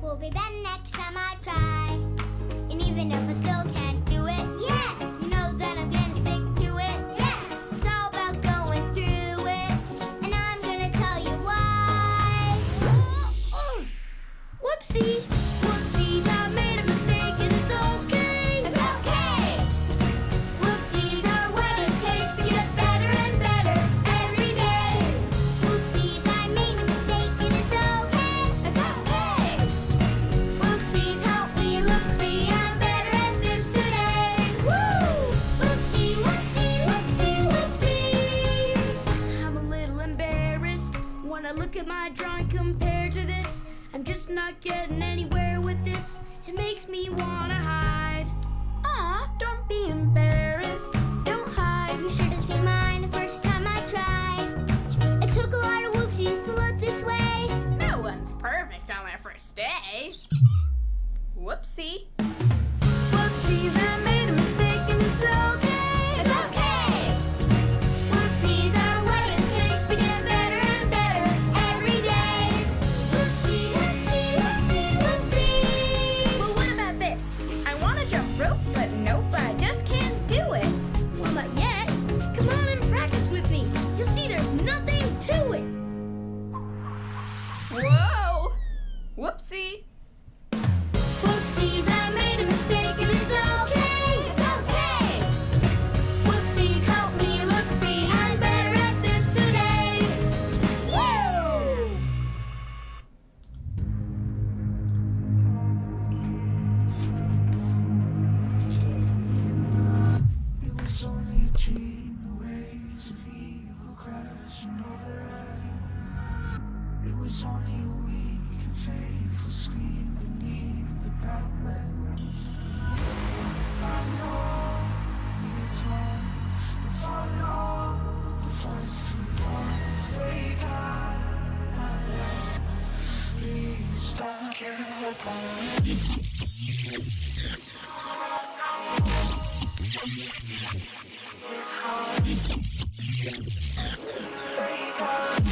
will be better next time I try. And even if I still can't do it, yeah, you know that I'm gonna stick to it. Yes, it's all about going through it, and I'm gonna tell you why. Whoopsie, whoopsies, I made a mistake and it's okay. It's okay. Whoopsies are what it takes to get better and better every day. Whoopsies, I made a mistake and it's okay. It's okay. Whoopsies, help me look, see, I'm better at this today. Woo! Whoopsie, whoopsie, whoopsie, whoopsies. I'm a little embarrassed when I look at my drawing compared to this. I'm just not getting anywhere with this. It makes me wanna hide. Aw, don't be embarrassed. Don't hide. You should have seen mine the first time I tried. It took a lot of whoopsies to look this way. No one's perfect on their first day. Whoopsie. Whoopsies, I made a mistake and it's okay. It's okay. Whoopsies are what it takes to get better and better every day. Whoopsie, whoopsie, whoopsie, whoopsie. Well, what about this? I want to jump rope, but nope, I just can't do it. Well, not yet. Come on and practice with me. You'll see there's nothing to it. Whoa! Whoopsie. Whoopsies, I made a mistake and it's okay. It's okay. Whoopsies, help me look, see, I'm better at this today. Woo! It was only a dream, the waves of evil crashing over us. It was only a weak and faithful scream beneath the battlements. I know it's hard to follow the fight's too long. Wake up, my love, please don't give up on me. It's hard. Wake up.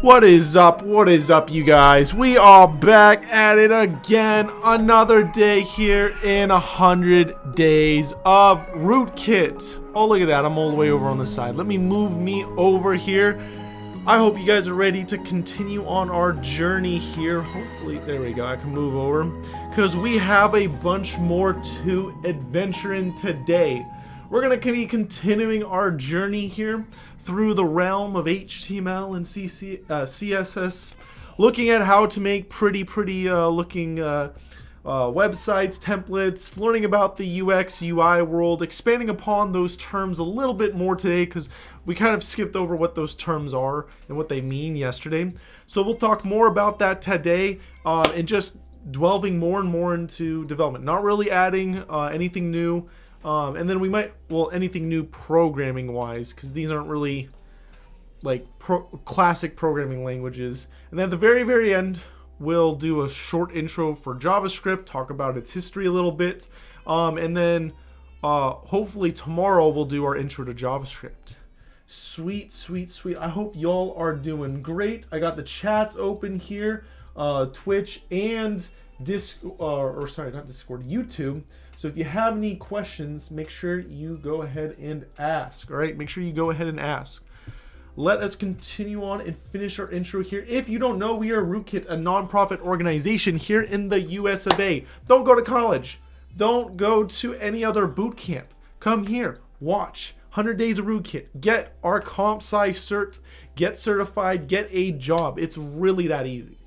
What is up? What is up, you guys? We are back at it again. Another day here in 100 days of Rootkit. Oh, look at that. I'm all the way over on the side. Let me move me over here. I hope you guys are ready to continue on our journey here. Hopefully, there we go. I can move over because we have a bunch more to adventure in today. We're going to be continuing our journey here through the realm of HTML and CSS, looking at how to make pretty looking websites, templates, learning about the UX, UI world, expanding upon those terms a little bit more today because we kind of skipped over what those terms are and what they mean yesterday. So we'll talk more about that today and just delving more and more into development, not really adding anything new. And then we might, well, anything new programming wise, because these aren't really like classic programming languages. And then at the very end, we'll do a short intro for JavaScript, talk about its history a little bit. And then hopefully tomorrow we'll do our intro to JavaScript. Sweet. I hope y'all are doing great. I got the chats open here, Twitch and YouTube. So if you have any questions, make sure you go ahead and ask. All right, make sure you go ahead and ask. Let us continue on and finish our intro here. If you don't know, we are Rootkit, a nonprofit organization here in the US of A. Don't go to college. Don't go to any other boot camp. Come here, watch 100 Days of Rootkit. Get our comp sci cert, get certified, get a job. It's really that easy.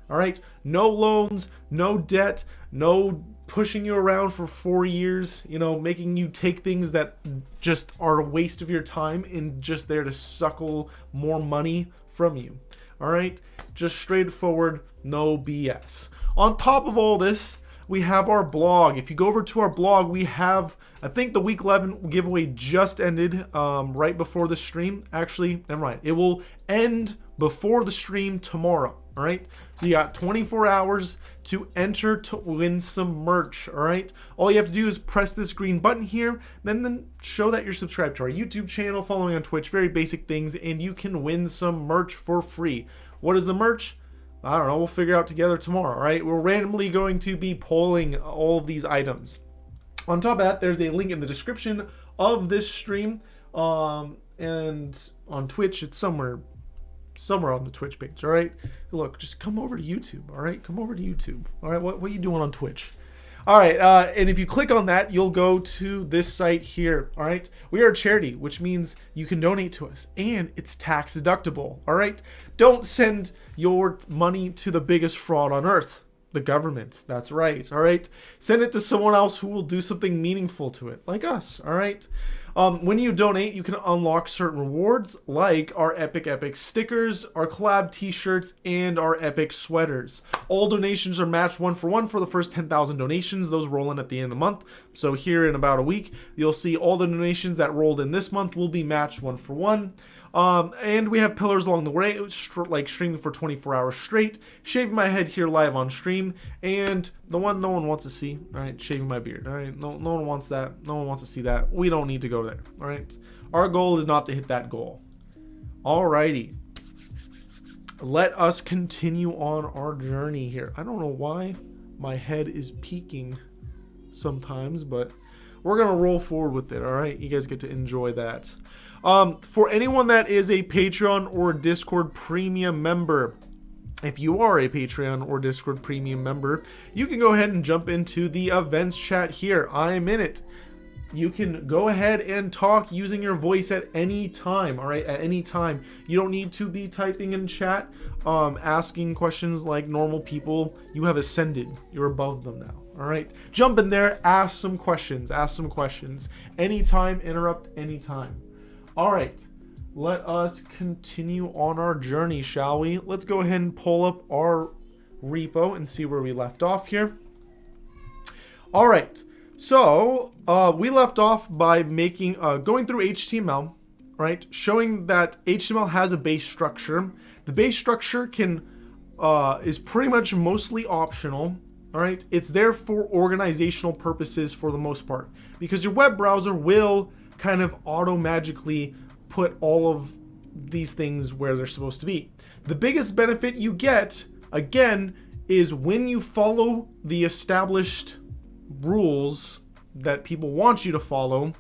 All right, no loans, no debt, no pushing you around for 4 years, you know, making you take things that just are a waste of your time and just there to suckle more money from you. All right, just straightforward, no BS. On top of all this, we have our blog. If you go over to our blog, we have, I think the week 11 giveaway just ended right before the stream. Actually, never mind. It will end before the stream tomorrow. All right, so you got 24 hours to enter to win some merch. All right, all you have to do is press this green button here, then show that you're subscribed to our YouTube channel, following on Twitch, very basic things, and you can win some merch for free. What is the merch? I don't know, we'll figure out together tomorrow. All right, we're randomly going to be polling all of these items. On top of that, there's a link in the description of this stream, and on Twitch, it's somewhere on the Twitch page. All right, look, just come over to YouTube. All right, come over to YouTube. All right, what are you doing on Twitch? All right, and if you click on that, you'll go to this site here. All right, we are a charity, which means you can donate to us and it's tax deductible. All right, don't send your money to the biggest fraud on earth, the government. That's right. All right, send it to someone else who will do something meaningful to it, like us. All right. When you donate, you can unlock certain rewards like our Epic stickers, our collab t-shirts, and our Epic sweaters. All donations are matched 1-for-1 for the first 10,000 donations. Those roll in at the end of the month. So here in about a week, you'll see all the donations that rolled in this month will be matched 1-for-1. And we have pillars along the way, like streaming for 24 hours straight, shaving my head here live on stream, and the one no one wants to see, all right, shaving my beard. All right, no one wants that. No one wants to see that. We don't need to go there. All right, our goal is not to hit that goal. Alrighty, let us continue on our journey here. I don't know why my head is peaking sometimes, but we're gonna roll forward with it. All right, you guys get to enjoy that. For anyone that is a Patreon or Discord premium member, if you are a Patreon or Discord premium member, you can go ahead and jump into the events chat here. I am in it. You can go ahead and talk using your voice at any time. All right, at any time. You don't need to be typing in chat, asking questions like normal people. You have ascended. You're above them now. All right, jump in there, ask some questions. Anytime, interrupt anytime. All right, let us continue on our journey, shall we? Let's go ahead and pull up our repo and see where we left off here. All right, so we left off by making going through HTML, right? Showing that HTML has a base structure. The base structure is pretty much mostly optional. All right, it's there for organizational purposes for the most part, because your web browser will kind of auto-magically put all of these things where they're supposed to be. The biggest benefit you get, again, is when you follow the established rules that people want you to follow,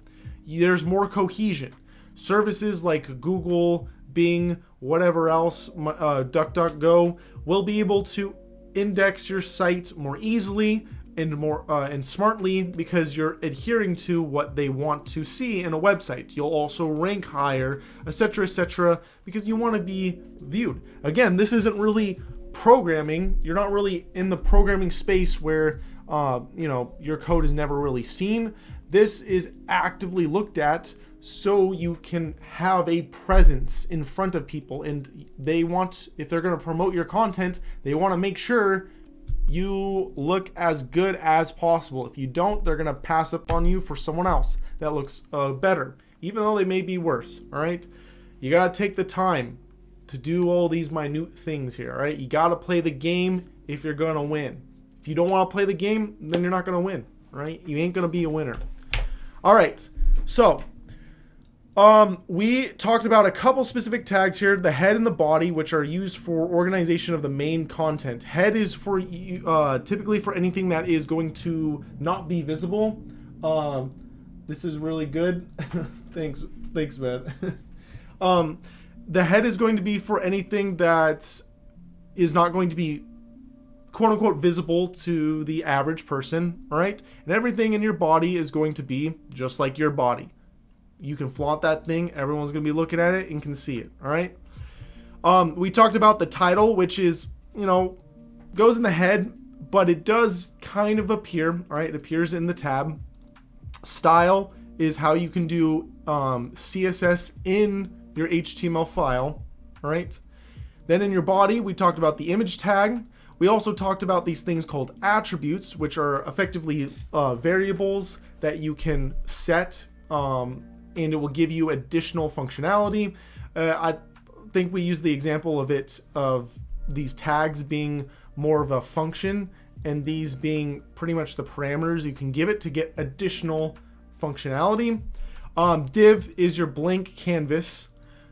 there's more cohesion. Services like Google, Bing, whatever else, DuckDuckGo, will be able to index your site more easily and smartly because you're adhering to what they want to see in a website. You'll also rank higher, etc., because you want to be viewed. Again, this isn't really programming. You're not really in the programming space where your code is never really seen. This is actively looked at so you can have a presence in front of people, and they want, if they're going to promote your content, they want to make sure you look as good as possible. If you don't, they're going to pass up on you for someone else that looks better, even though they may be worse. All right, you got to take the time to do all these minute things here. All right, you got to play the game if you're going to win. If you don't want to play the game, then you're not going to win. All right, you ain't going to be a winner. All right, so we talked about a couple specific tags here, the head and the body, which are used for organization of the main content. Head is for typically for anything that is going to not be visible. This is really good. Thanks, man. The head is going to be for anything that is not going to be quote unquote visible to the average person, all right? And everything in your body is going to be just like your body. You can flaunt that thing. Everyone's going to be looking at it and can see it. All right. We talked about the title, which is, goes in the head, but it does kind of appear. All right. It appears in the tab. Style is how you can do CSS in your HTML file. All right. Then in your body, we talked about the image tag. We also talked about these things called attributes, which are effectively variables that you can set, and it will give you additional functionality. I think we use the example of these tags being more of a function and these being pretty much the parameters you can give it to get additional functionality. Div is your blank canvas.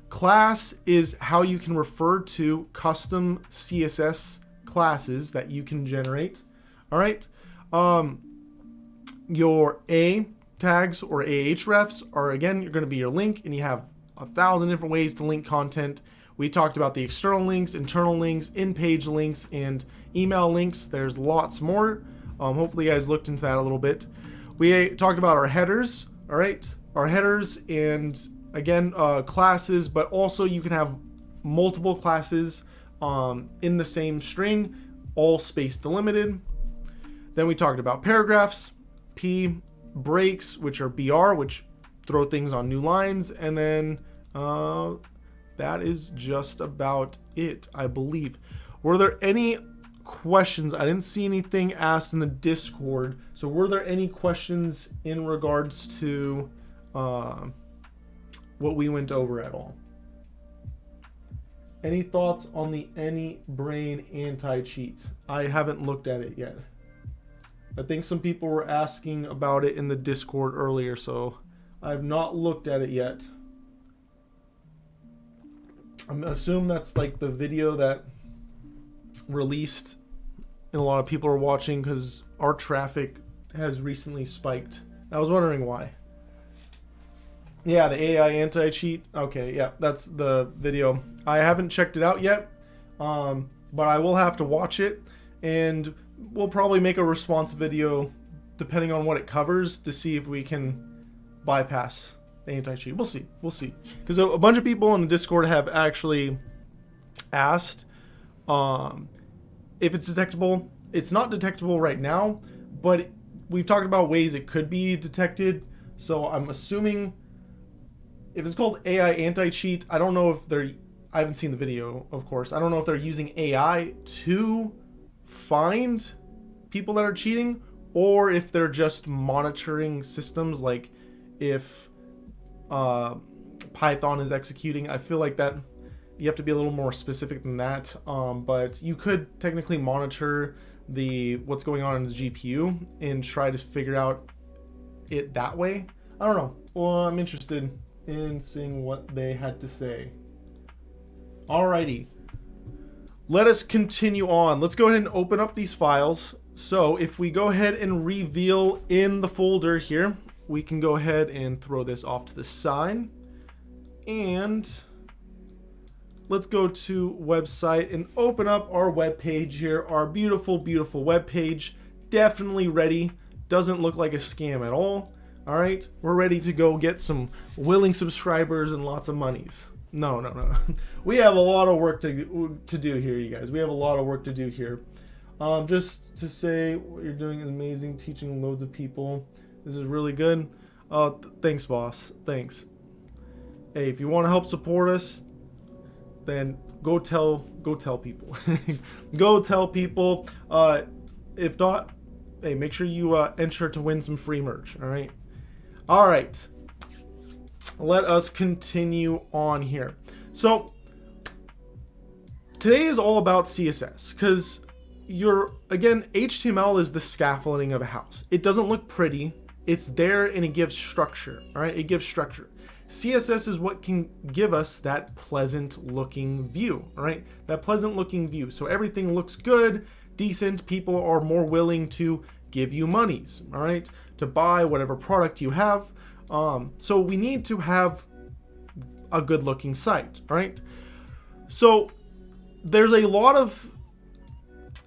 Class is how you can refer to custom CSS classes that you can generate. All right. Your A tags or Ahrefs are, again, you're going to be your link, and you have 1,000 different ways to link content. We talked about the external links, internal links, in-page links, and email links. There's lots more. Hopefully you guys looked into that a little bit. We talked about our headers. All right, our headers, and again, classes, but also you can have multiple classes in the same string, all space delimited. Then we talked about paragraphs, P, breaks, which are BR, which throw things on new lines, and then that is just about it, I believe. Were there any questions? I didn't see anything asked in the Discord, so were there any questions in regards to what we went over at all? Any thoughts on the AnyBrain anti-cheat? I haven't looked at it yet. I think some people were asking about it in the Discord earlier, so I've not looked at it yet. I'm assuming that's like the video that released and a lot of people are watching because our traffic has recently spiked. I was wondering why. Yeah, the AI anti-cheat. Okay, yeah, that's the video. I haven't checked it out yet, but I will have to watch it, and we'll probably make a response video depending on what it covers to see if we can bypass the anti-cheat. We'll see. Because a bunch of people in the Discord have actually asked if it's detectable. It's not detectable right now, but we've talked about ways it could be detected. So I'm assuming if it's called AI anti-cheat, I don't know if I haven't seen the video, of course. I don't know if they're using AI to find people that are cheating, or if they're just monitoring systems, like if Python is executing. I feel like that you have to be a little more specific than that, but you could technically monitor what's going on in the GPU and try to figure out it that way. I don't know. Well, I'm interested in seeing what they had to say. Alrighty. Let us continue on. Let's go ahead and open up these files. So if we go ahead and reveal in the folder here, we can go ahead and throw this off to the side. And let's go to website and open up our web page here. Our beautiful, beautiful web page. Definitely ready. Doesn't look like a scam at all. All right, we're ready to go get some willing subscribers and lots of monies. No. We have a lot of work to do here, you guys. We have a lot of work to do here. Just to say, what you're doing is amazing, teaching loads of people. This is really good. Thanks, boss. Thanks. Hey, if you want to help support us, then go tell people. Go tell people. If not, hey, make sure you enter to win some free merch. All right. Let us continue on here. So today is all about CSS because again, HTML is the scaffolding of a house. It doesn't look pretty. It's there and it gives structure. All right, it gives structure. CSS is what can give us that pleasant looking view. All right, that pleasant looking view. So everything looks good, decent. People are more willing to give you monies. All right, to buy whatever product you have. So we need to have a good looking site, right? So there's a lot of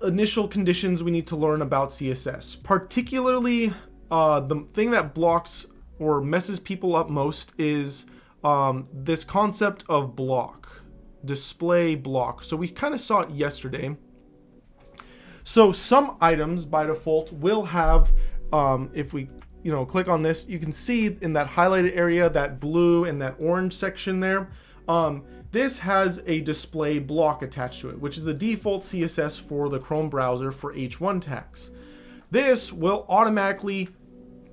initial conditions we need to learn about CSS, particularly the thing that blocks or messes people up most is this concept of block, display block. So we kind of saw it yesterday. So some items by default will have, if we click on this, you can see in that highlighted area, that blue and that orange section there, this has a display block attached to it, which is the default CSS for the Chrome browser for H1 tags. This will automatically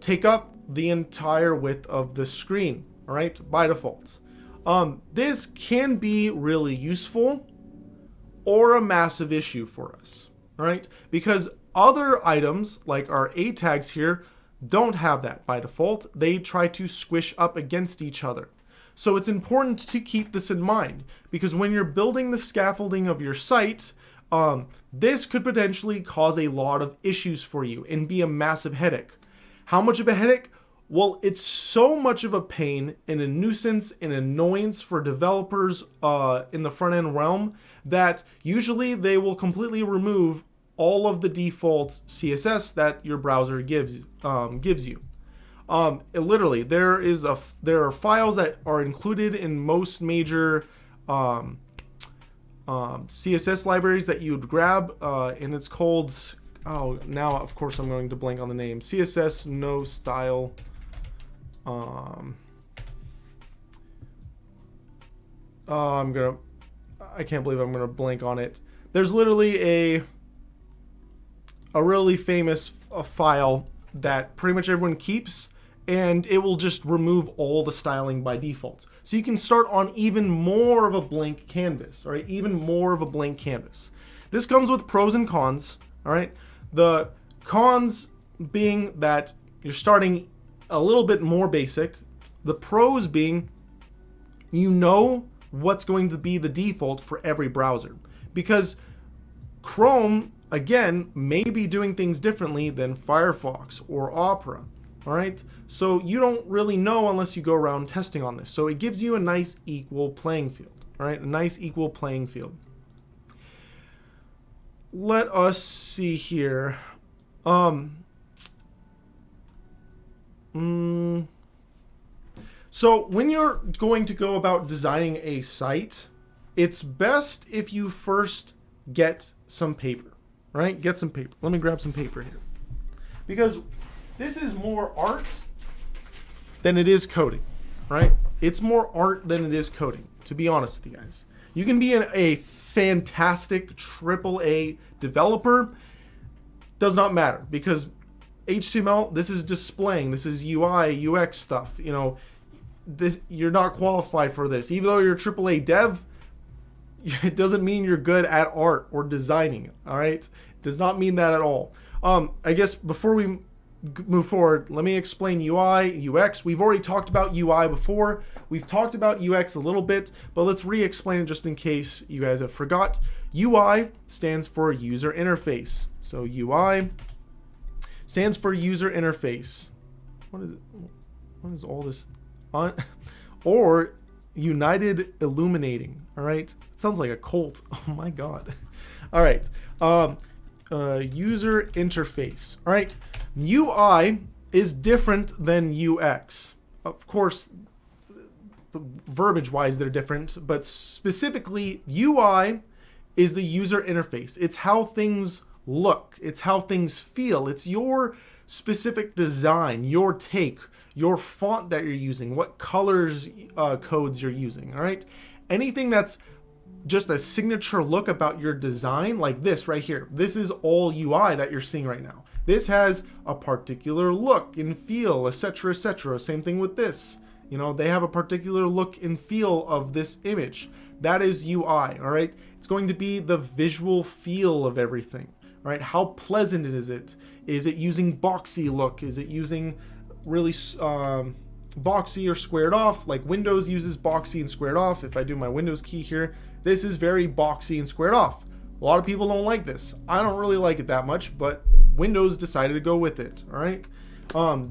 take up the entire width of the screen, all right, by default. This can be really useful or a massive issue for us, all right, because other items like our A tags here don't have that by default. They try to squish up against each other. So it's important to keep this in mind because when you're building the scaffolding of your site, this could potentially cause a lot of issues for you and be a massive headache. How much of a headache? Well, it's so much of a pain and a nuisance and annoyance for developers in the front end realm that usually they will completely remove all of the default CSS that your browser gives you. Literally, there are files that are included in most major CSS libraries that you would grab, and it's called, now of course I'm going to blank on the name, CSS no style. I can't believe I'm gonna blank on it. There's literally a really famous file that pretty much everyone keeps, and it will just remove all the styling by default. So you can start on even more of a blank canvas, all right? Even more of a blank canvas. This comes with pros and cons, all right? The cons being that you're starting a little bit more basic. The pros being you know what's going to be the default for every browser, because Chrome again may be doing things differently than Firefox or Opera. All right, so you don't really know unless you go around testing on this. So it gives you a nice equal playing field. All right, a nice equal playing field. Let us see here. So when you're going to go about designing a site, it's best if you first get some paper, right? Get some paper. Let me grab some paper here. Because this is more art than it is coding, right? It's more art than it is coding, to be honest with you guys. You can be a fantastic AAA developer. Does not matter, because HTML, this is displaying, this is UI, UX stuff. You know, you're not qualified for this. Even though you're a AAA dev, it doesn't mean you're good at art or designing, all right? It does not mean that at all. I guess before we move forward, let me explain UI, UX. We've already talked about UI before. We've talked about UX a little bit, but let's re-explain it just in case you guys have forgot. UI stands for user interface. So UI stands for user interface. What is it? What is all this? Or United Illuminating. All right. It sounds like a cult. Oh my God. All right. User interface. All right. UI is different than UX. Of course, the verbiage wise, they're different, but specifically, UI is the user interface. It's how things look, it's how things feel, it's your specific design, your take, your font that you're using, what colors codes you're using. All right. Anything that's just a signature look about your design, like this right here. This is all UI that you're seeing right now. This has a particular look and feel, etc., etc. Same thing with this. You know, they have a particular look and feel of this image. That is UI, all right? It's going to be the visual feel of everything, right? How pleasant is it? Is it using boxy look? Is it using really boxy or squared off? Like Windows uses boxy and squared off. If I do my Windows key here, this is very boxy and squared off. A lot of people don't like this. I don't really like it that much, but Windows decided to go with it. All right.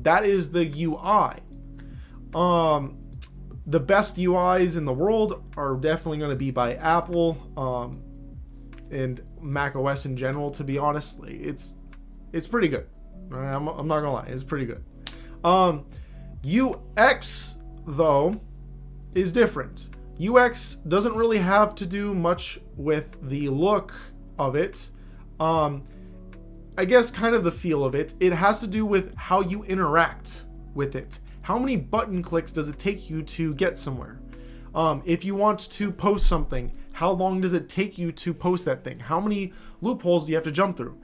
That is the UI. The best UIs in the world are definitely going to be by Apple and Mac OS in general. To be honest, it's pretty good. All right? I'm not gonna lie, it's pretty good. UX though is different. UX doesn't really have to do much with the look of it. I guess kind of the feel of it. It has to do with how you interact with it. How many button clicks does it take you to get somewhere? If you want to post something, how long does it take you to post that thing? How many loopholes do you have to jump through?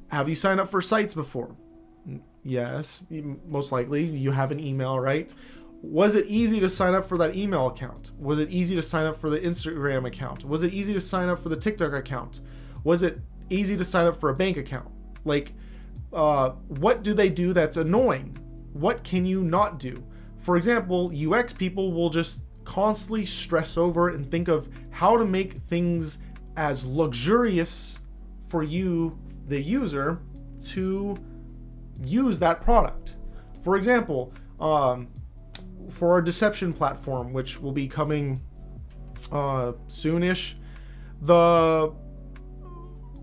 Have you signed up for sites before? Yes, most likely. You have an email, right? Was it easy to sign up for that email account? Was it easy to sign up for the Instagram account? Was it easy to sign up for the TikTok account? Was it easy to sign up for a bank account? Like, what do they do that's annoying? What can you not do? For example, UX people will just constantly stress over and think of how to make things as luxurious for you, the user, to use that product. For example, for our deception platform, which will be coming soonish,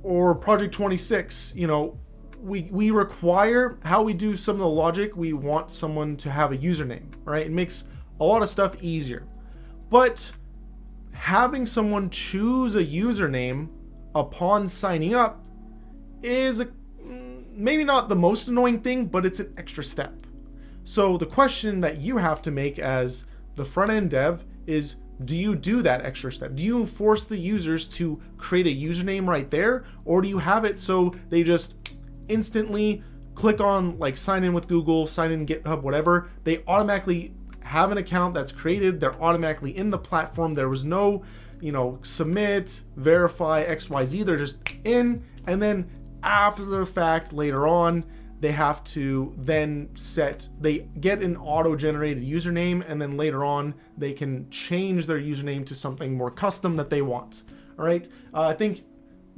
or Project 26, you know, we require how we do some of the logic. We want someone to have a username, right? It makes a lot of stuff easier. But having someone choose a username upon signing up is maybe not the most annoying thing, but it's an extra step. So the question that you have to make as the front end dev is, do you do that extra step? Do you force the users to create a username right there? Or do you have it so they just instantly click on like sign in with Google, sign in GitHub, whatever, they automatically have an account that's created, they're automatically in the platform, there was no, you know, submit, verify, XYZ, they're just in, and then after the fact later on, they have to then they get an auto-generated username, and then later on they can change their username to something more custom that they want. All right. I think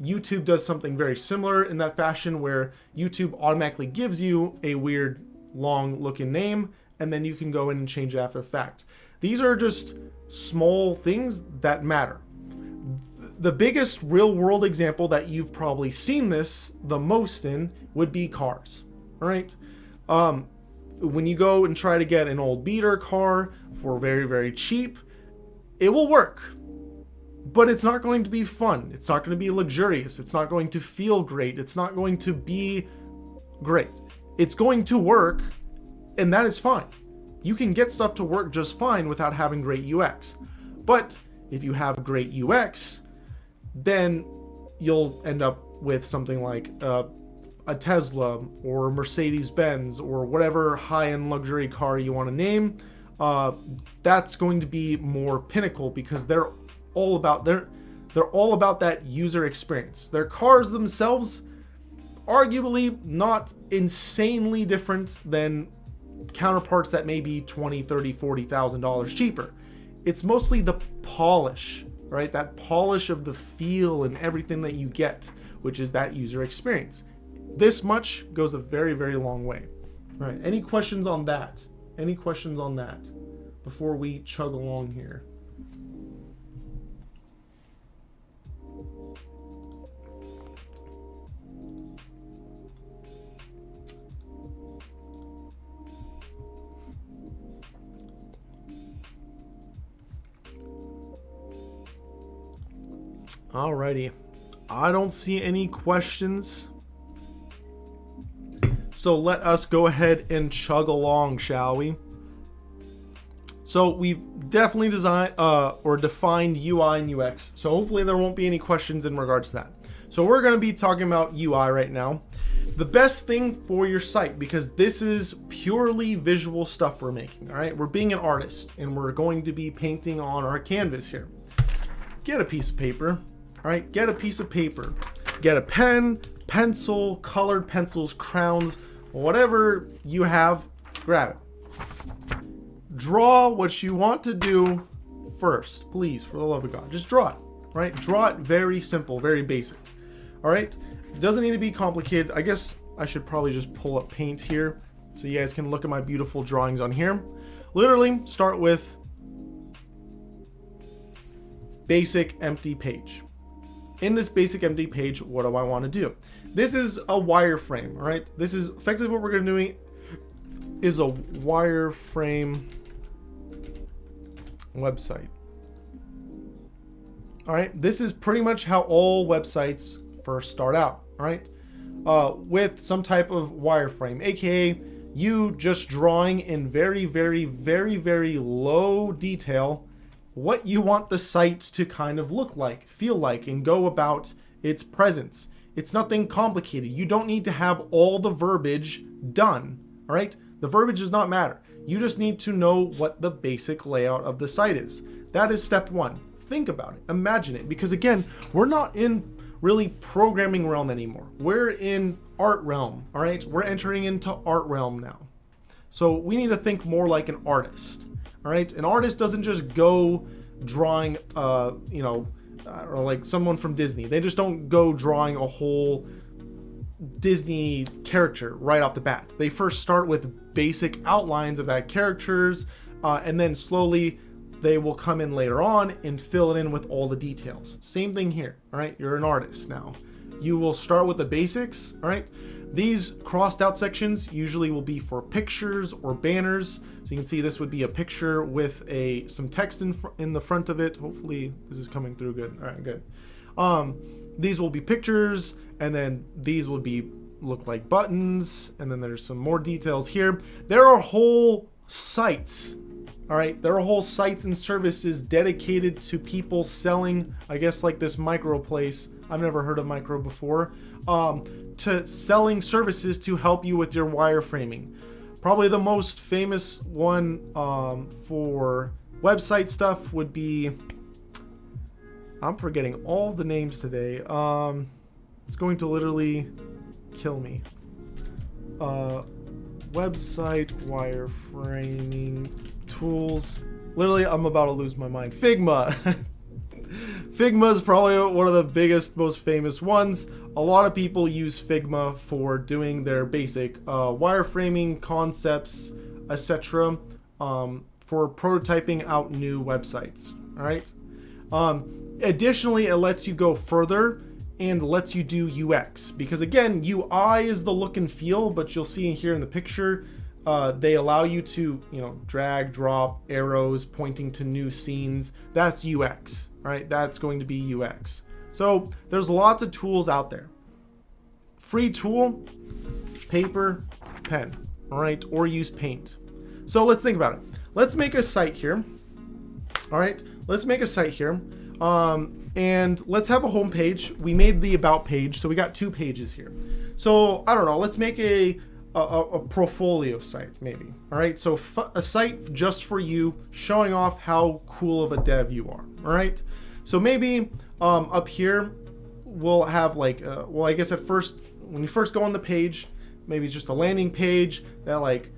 YouTube does something very similar in that fashion, where YouTube automatically gives you a weird long looking name, and then you can go in and change it after the fact. These are just small things that matter. The biggest real world example that you've probably seen this the most in would be cars. All right. When you go and try to get an old beater car for very, very cheap, it will work, but it's not going to be fun. It's not going to be luxurious. It's not going to feel great. It's not going to be great. It's going to work, and that is fine. You can get stuff to work just fine without having great UX. But if you have great UX, then you'll end up with something like a Tesla or Mercedes-Benz or whatever high-end luxury car you want to name. That's going to be more pinnacle, because they're all about that user experience. Their cars themselves arguably not insanely different than counterparts that may be $20, $30, $40,000 cheaper. It's mostly the polish, right? That polish of the feel and everything that you get, which is that user experience. This much goes a very, very long way. All right, any questions on that? Any questions on that before we chug along here? Alrighty, I don't see any questions. So let us go ahead and chug along, shall we? So we've definitely designed or defined UI and UX. So hopefully there won't be any questions in regards to that. So we're going to be talking about UI right now. The best thing for your site, because this is purely visual stuff we're making. All right, we're being an artist and we're going to be painting on our canvas here. Get a piece of paper. All right, get a piece of paper. Get a pen, pencil, colored pencils, crowns, whatever you have, grab it. Draw what you want to do first, please, for the love of God. Just draw it, right? Draw it very simple, very basic. All right, it doesn't need to be complicated. I guess I should probably just pull up Paint here so you guys can look at my beautiful drawings on here. Literally start with basic empty page. In this basic empty page, what do I want to do? This is a wireframe, all right? This is effectively what we're going to do is a wireframe website. All right, this is pretty much how all websites first start out, all right? With some type of wireframe, aka you just drawing in very, very, very, very low detail what you want the site to kind of look like, feel like, and go about its presence. It's nothing complicated. You don't need to have all the verbiage done, all right? The verbiage does not matter. You just need to know what the basic layout of the site is. That is step one. Think about it, imagine it, because again, we're not in really programming realm anymore. We're in art realm, all right? We're entering into art realm now. So we need to think more like an artist. All right, an artist doesn't just go drawing, or like someone from Disney. They just don't go drawing a whole Disney character right off the bat. They first start with basic outlines of that characters, and then slowly they will come in later on and fill it in with all the details. Same thing here. All right, you're an artist now. You will start with the basics. All right. These crossed out sections usually will be for pictures or banners. So you can see this would be a picture with some text in the front of it. Hopefully this is coming through good. All right, good. These will be pictures, and then these will look like buttons, and then there's some more details here. There are whole sites. All right, there are whole sites and services dedicated to people selling, I guess like this micro place. I've never heard of micro before. To selling services to help you with your wireframing. Probably the most famous one for website stuff would be, I'm forgetting all the names today. It's going to literally kill me. Website wireframing tools. Literally, I'm about to lose my mind. Figma. Figma is probably one of the biggest, most famous ones. A lot of people use Figma for doing their basic wireframing concepts, etc. For prototyping out new websites. All right. Additionally, it lets you go further and lets you do UX, because again, UI is the look and feel, but you'll see here in the picture, they allow you to, drag, drop arrows pointing to new scenes. That's UX, right? That's going to be UX. So there's lots of tools out there. Free tool, paper, pen, all right, or use Paint. So let's think about it. Let's make a site here. All right, let's make a site here. And let's have a home page. We made the about page, so we got 2 pages here. So I don't know, let's make a portfolio site maybe. All right, so a site just for you, showing off how cool of a dev you are. All right, so maybe up here we'll have like, well, I guess at first when you first go on the page, maybe it's just a landing page that like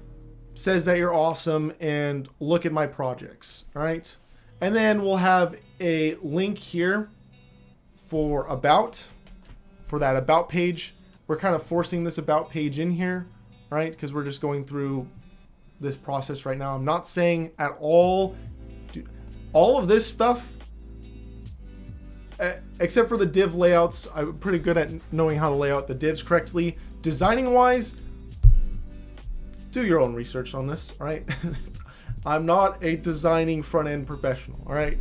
says that you're awesome and look at my projects. All right. And then we'll have a link here for that about page. We're kind of forcing this about page in here, right? Because we're just going through this process right now. I'm not saying at all, dude, all of this stuff, except for the div layouts, I'm pretty good at knowing how to lay out the divs correctly. Designing wise, do your own research on this, all right? I'm not a designing front-end professional, all right?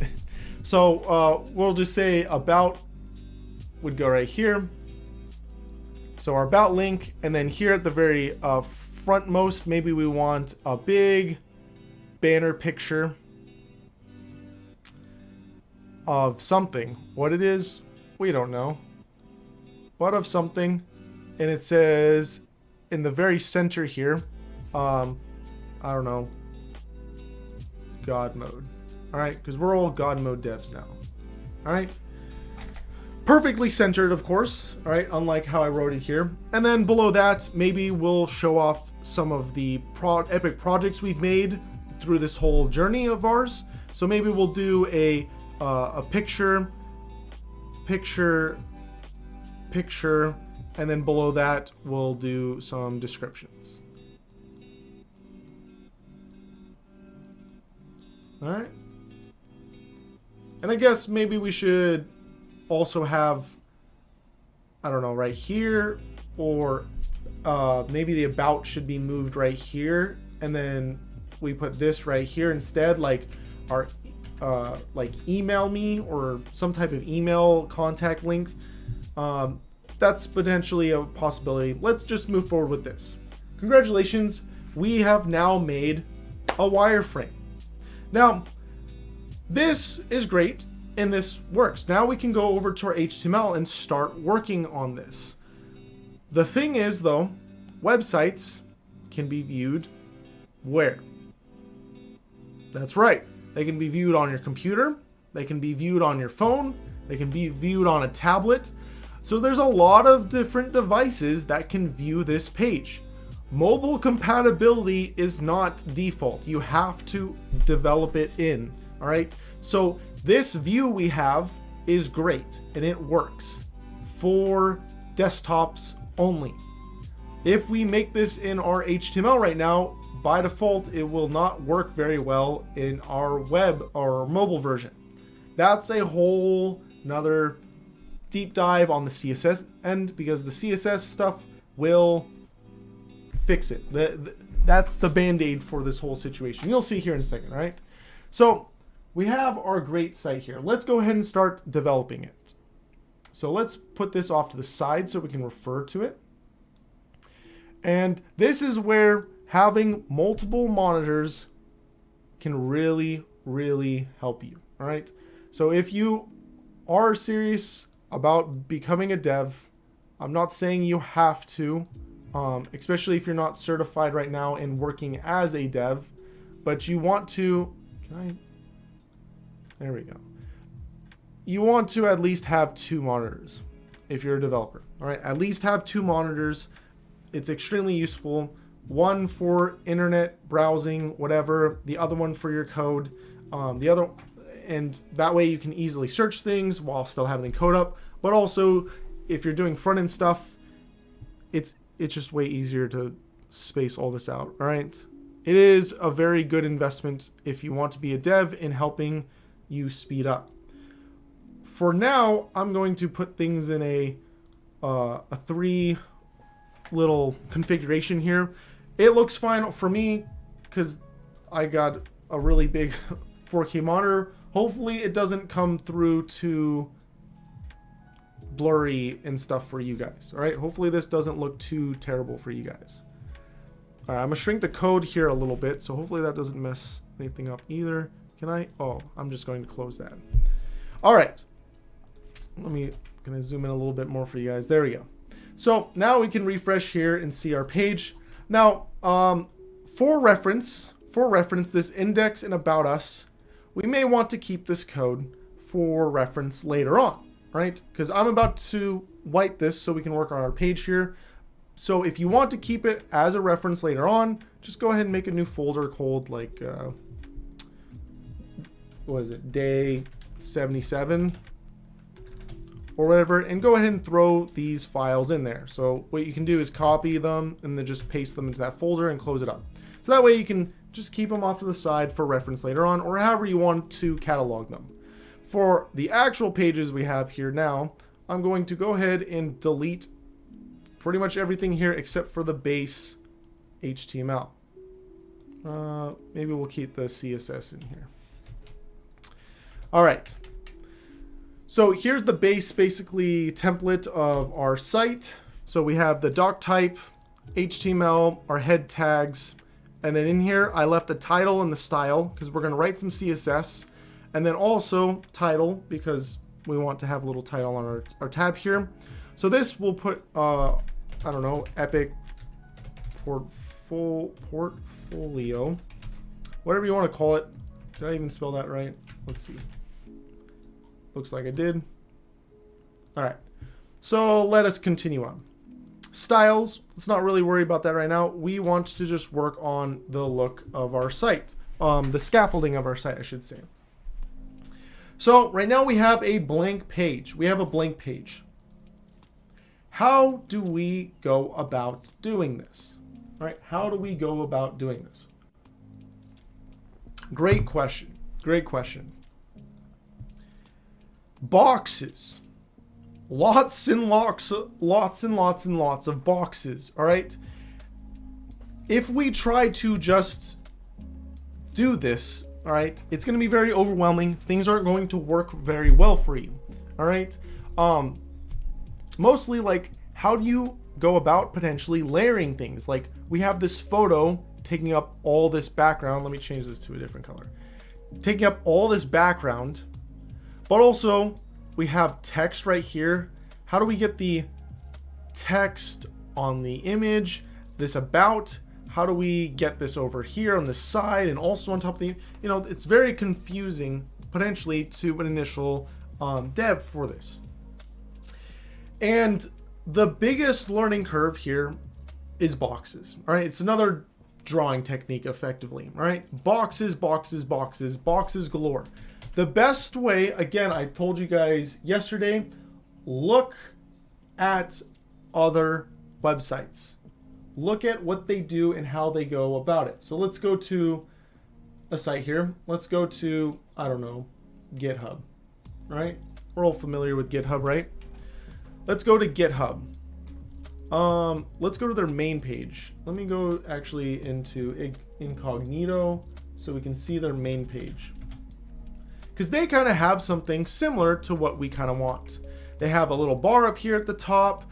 So we'll just say about would go right here. So our about link, and then here at the very frontmost, maybe we want a big banner picture of something. What it is, we don't know, but of something. And it says in the very center here, I don't know, God mode. All right, because we're all God mode devs now. All right. Perfectly centered, of course. All right, unlike how I wrote it here. And then below that, maybe we'll show off some of the epic projects we've made through this whole journey of ours. So maybe we'll do a picture, and then below that we'll do some descriptions. All right. And I guess maybe we should also have, I don't know, right here, or maybe the about should be moved right here, and then we put this right here instead, like our like email me or some type of email contact link. That's potentially a possibility. Let's just move forward with this. Congratulations, we have now made a wireframe. Now, this is great and this works. Now we can go over to our HTML and start working on this. The thing is though, websites can be viewed where? That's right. They can be viewed on your computer. They can be viewed on your phone. They can be viewed on a tablet. So there's a lot of different devices that can view this page. Mobile compatibility is not default. You have to develop it in, all right? So this view we have is great and it works for desktops only. If we make this in our HTML right now, by default, it will not work very well in our web or mobile version. That's a whole nother deep dive on the CSS end, because the CSS stuff will fix it. That's the band-aid for this whole situation. You'll see here in a second, right? So we have our great site here. Let's go ahead and start developing it. So let's put this off to the side so we can refer to it. And this is where having multiple monitors can really, really help you, all right? So if you are serious about becoming a dev, I'm not saying you have to, especially if you're not certified right now and working as a dev, but you want to, there we go. You want to at least have 2 monitors if you're a developer, all right? At least have 2 monitors. It's extremely useful. One for internet browsing, whatever, the other one for your code, and that way you can easily search things while still having the code up. But also, if you're doing front end stuff, it's just way easier to space all this out, all right? It is a very good investment if you want to be a dev in helping you speed up. For now, I'm going to put things in a 3 little configuration here. It looks fine for me because I got a really big 4K monitor. Hopefully it doesn't come through too blurry and stuff for you guys. All right, hopefully this doesn't look too terrible for you guys. All right, I'm gonna shrink the code here a little bit, so hopefully that doesn't mess anything up either. Can I? Oh, I'm just going to close that. All right, gonna zoom in a little bit more for you guys. There we go. So now we can refresh here and see our page. Now, for reference, this index and about us, we may want to keep this code for reference later on, right? Because I'm about to wipe this so we can work on our page here. So if you want to keep it as a reference later on, just go ahead and make a new folder called like, what is it, day 77 or whatever, and go ahead and throw these files in there. So what you can do is copy them and then just paste them into that folder and close it up. So that way you can just keep them off to the side for reference later on, or however you want to catalog them. For the actual pages we have here now, I'm going to go ahead and delete pretty much everything here except for the base HTML. Maybe we'll keep the CSS in here. All right. So here's the base, basically, template of our site. So we have the doc type, HTML, our head tags, and then in here I left the title and the style because we're going to write some CSS, and then also title because we want to have a little title on our tab here. So this will put, I don't know, Epic Portfolio, whatever you want to call it. Did I even spell that right? Let's see. Looks like I did. All right. So let us continue on. Styles, let's not really worry about that right now. We want to just work on the look of our site, the scaffolding of our site, I should say. So right now we have a blank page. We have a blank page. How do we go about doing this? All right, how do we go about doing this? Great question. Great question. Boxes. Lots and lots of boxes. All right. If we try to just do this, all right, it's going to be very overwhelming. Things aren't going to work very well for you. All right. Mostly like, how do you go about potentially layering things? Like we have this photo taking up all this background. Let me change this to a different color. Taking up all this background, but also we have text right here. How do we get the text on the image? This about, how do we get this over here on the side and also on top of the, you know, it's very confusing potentially to an initial dev for this. And the biggest learning curve here is boxes, all right? It's another drawing technique effectively, right? Boxes, boxes, boxes, boxes galore. The best way, again, I told you guys yesterday, look at other websites. Look at what they do and how they go about it. So let's go to a site here. Let's go to, I don't know, GitHub, right? We're all familiar with GitHub, right? Let's go to GitHub. Let's go to their main page. Let me go actually into incognito so we can see their main page. Because they kind of have something similar to what we kind of want. They have a little bar up here at the top.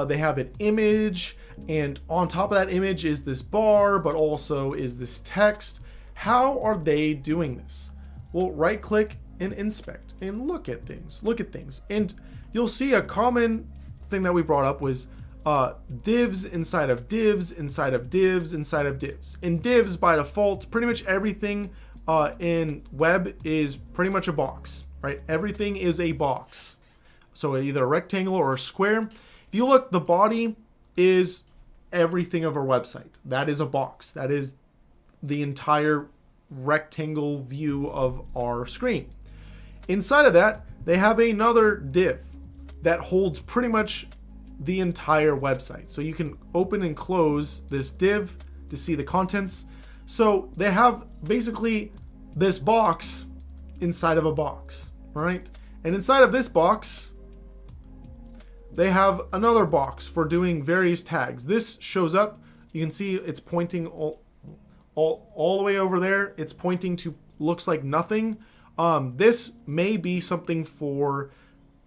They have an image, and on top of that image is this bar, but also is this text. How are they doing this? Well, right click and inspect and look at things. Look at things. And you'll see a common thing that we brought up was divs inside of divs, inside of divs, inside of divs. In divs, by default, pretty much everything in web is pretty much a box, right? Everything is a box. So either a rectangle or a square. If you look, the body is everything of our website. That is a box. That is the entire rectangle view of our screen. Inside of that, they have another div that holds pretty much the entire website. So you can open and close this div to see the contents. So they have basically this box inside of a box, right? And inside of this box, they have another box for doing various tags. This shows up. You can see it's pointing all the way over there. It's pointing to looks like nothing. This may be something for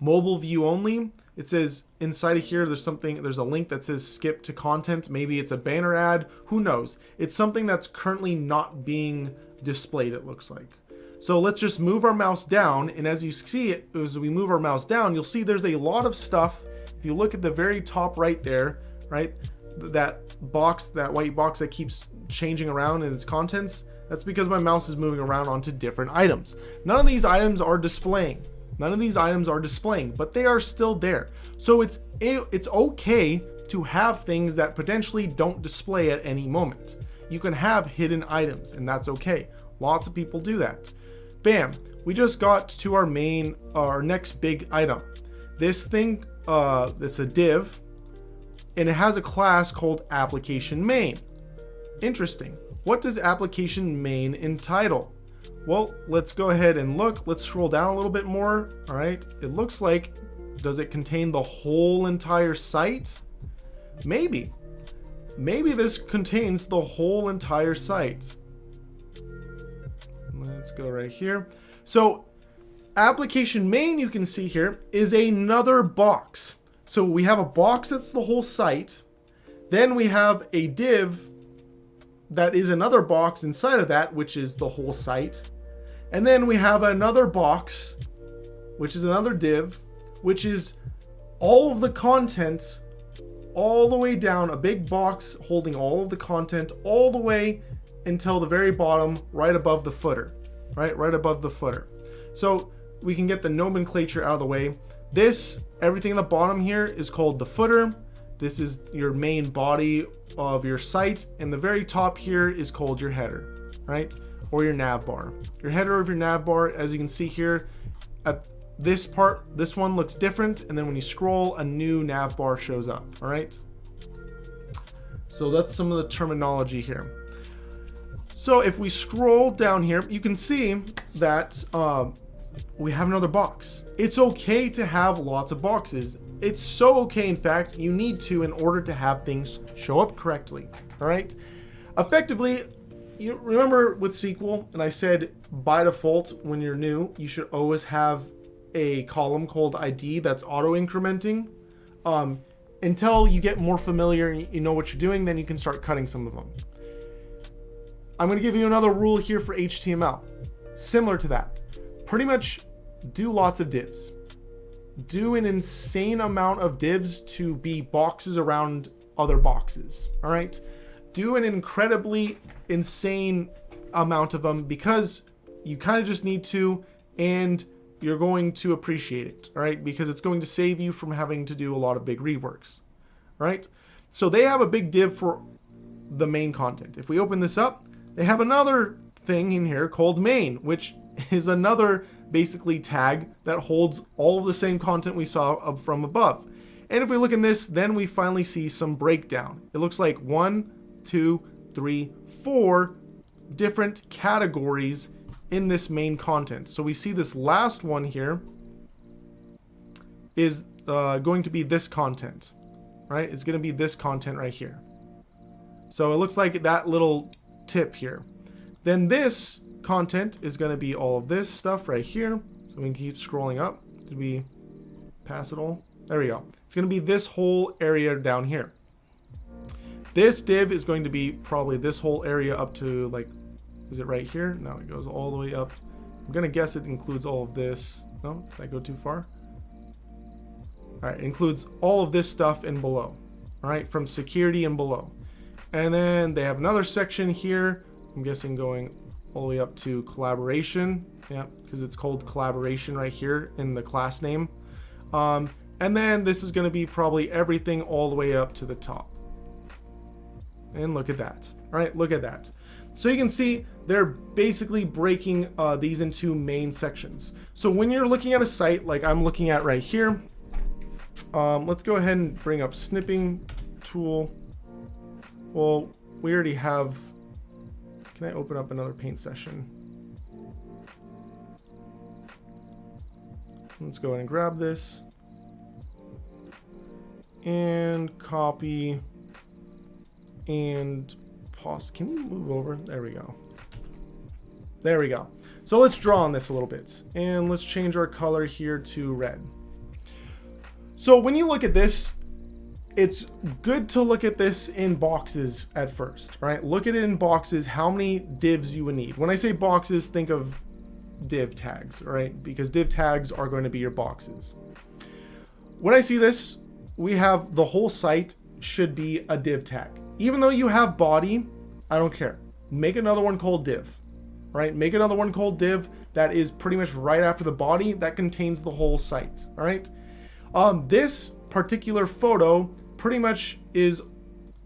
mobile view only. It says inside of here, there's a link that says skip to content. Maybe it's a banner ad. Who knows? It's something that's currently not being displayed, it looks like. So let's just move our mouse down. And as you see it, as we move our mouse down, you'll see there's a lot of stuff. If you look at the very top right there, right? That box, that white box that keeps changing around in its contents, that's because my mouse is moving around onto different items. None of these items are displaying. None of these items are displaying, but they are still there. So it's okay to have things that potentially don't display at any moment. You can have hidden items, and that's okay. Lots of people do that. Bam, we just got to our next big item. This thing, it's a div, and it has a class called application main. Interesting. What does application main entitle? Well, let's go ahead and look. Let's scroll down a little bit more. All right. It looks like, does it contain the whole entire site? Maybe. Maybe this contains the whole entire site. Let's go right here. So application main, you can see here, is another box. So we have a box that's the whole site. Then we have a div that is another box inside of that, which is the whole site. And then we have another box, which is another div, which is all of the content all the way down, a big box holding all of the content all the way until the very bottom, right above the footer, right above the footer. So we can get the nomenclature out of the way. Everything at the bottom here is called the footer. This is your main body of your site, and the very top here is called your header, right? Or your nav bar. Your header of your nav bar, as you can see here, at this part, this one looks different, and then when you scroll, a new nav bar shows up, all right? So that's some of the terminology here. So if we scroll down here, you can see that we have another box. It's okay to have lots of boxes. It's so okay, in fact, you need to in order to have things show up correctly, all right? Effectively, you remember with SQL, and I said by default, when you're new, you should always have a column called ID that's auto-incrementing. Until you get more familiar and you know what you're doing, then you can start cutting some of them. I'm going to give you another rule here for HTML. Similar to that. Pretty much do lots of divs. Do an insane amount of divs to be boxes around other boxes. All right. Do an incredibly insane amount of them because you kind of just need to, and you're going to appreciate it. All right. Because it's going to save you from having to do a lot of big reworks. All right. So they have a big div for the main content. If we open this up, they have another thing in here called main, which is another basically tag that holds all of the same content we saw up from above. And if we look in this, then we finally see some breakdown. It looks like 1, 2, 3, 4 different categories in this main content. So we see this last one here is going to be this content, right? It's going to be this content right here. So it looks like that little tip here. Then this content is going to be all of this stuff right here. So we can keep scrolling up. Did we pass it all? There we go. It's going to be this whole area down here. This div is going to be probably this whole area up to, like, is it right here? No, it goes all the way up. I'm going to guess it includes all of this. No, did I go too far? All right, it includes all of this stuff and below. All right, from security and below. And then they have another section here. I'm guessing going all the way up to collaboration. Yeah, because it's called collaboration right here in the class name. And then this is going to be probably everything all the way up to the top. And look at that. All right, look at that. So you can see they're basically breaking these into main sections. So when you're looking at a site like I'm looking at right here, let's go ahead and bring up snipping tool. Well, we already have. Can I open up another paint session? Let's go ahead and grab this and copy and pause. Can you move over? There we go. There we go. So let's draw on this a little bit and let's change our color here to red. So when you look at this, it's good to look at this in boxes at first, right? Look at it in boxes, how many divs you would need. When I say boxes, think of div tags, right? Because div tags are going to be your boxes. When I see this, we have the whole site should be a div tag. Even though you have body, I don't care. Make another one called div, right? Make another one called div. that is pretty much right after the body that contains the whole site. All right. This particular photo pretty much is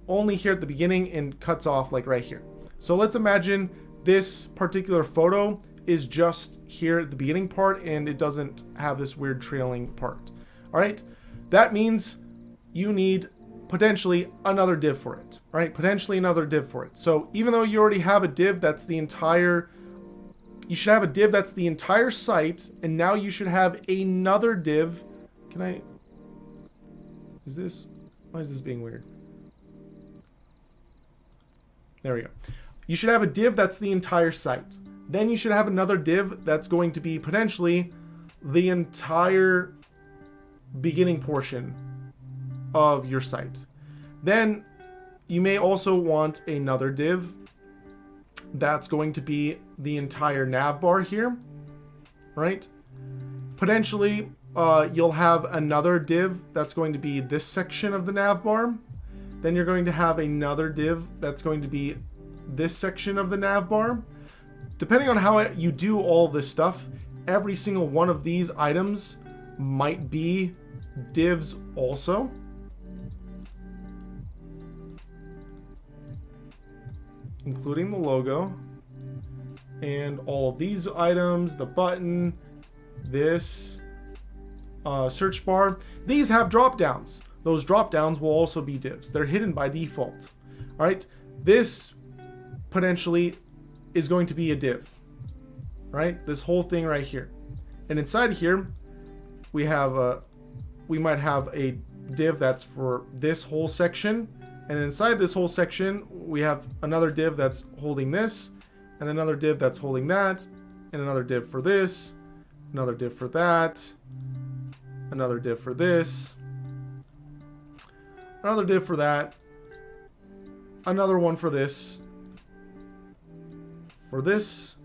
only here at the beginning and cuts off like right here. So let's imagine this particular photo is just here at the beginning part and it doesn't have this weird trailing part. All right. That means you need potentially another div for it, right? Potentially another div for it. So even though you already have a div that's the entire, you should have a div that's the entire site, and now you should have another div. Can I, is this, why is this being weird? There we go. You should have a div that's the entire site. Then you should have another div that's going to be potentially the entire beginning portion of your site. Then you may also want another div that's going to be the entire nav bar here, right? Potentially you'll have another div that's going to be this section of the nav bar. Then you're going to have another div that's going to be this section of the nav bar. Depending on how you do all this stuff, every single one of these items might be divs also. Including the logo and all of these items, the button, this search bar. These have drop downs. Those drop downs will also be divs. They're hidden by default. All right. This potentially is going to be a div, right? This whole thing right here. And inside here, we might have a div that's for this whole section. And inside this whole section, we have another div that's holding this, and another div that's holding that, and another div for this, another div for that, another div for this, another div for that, another one for this. For this,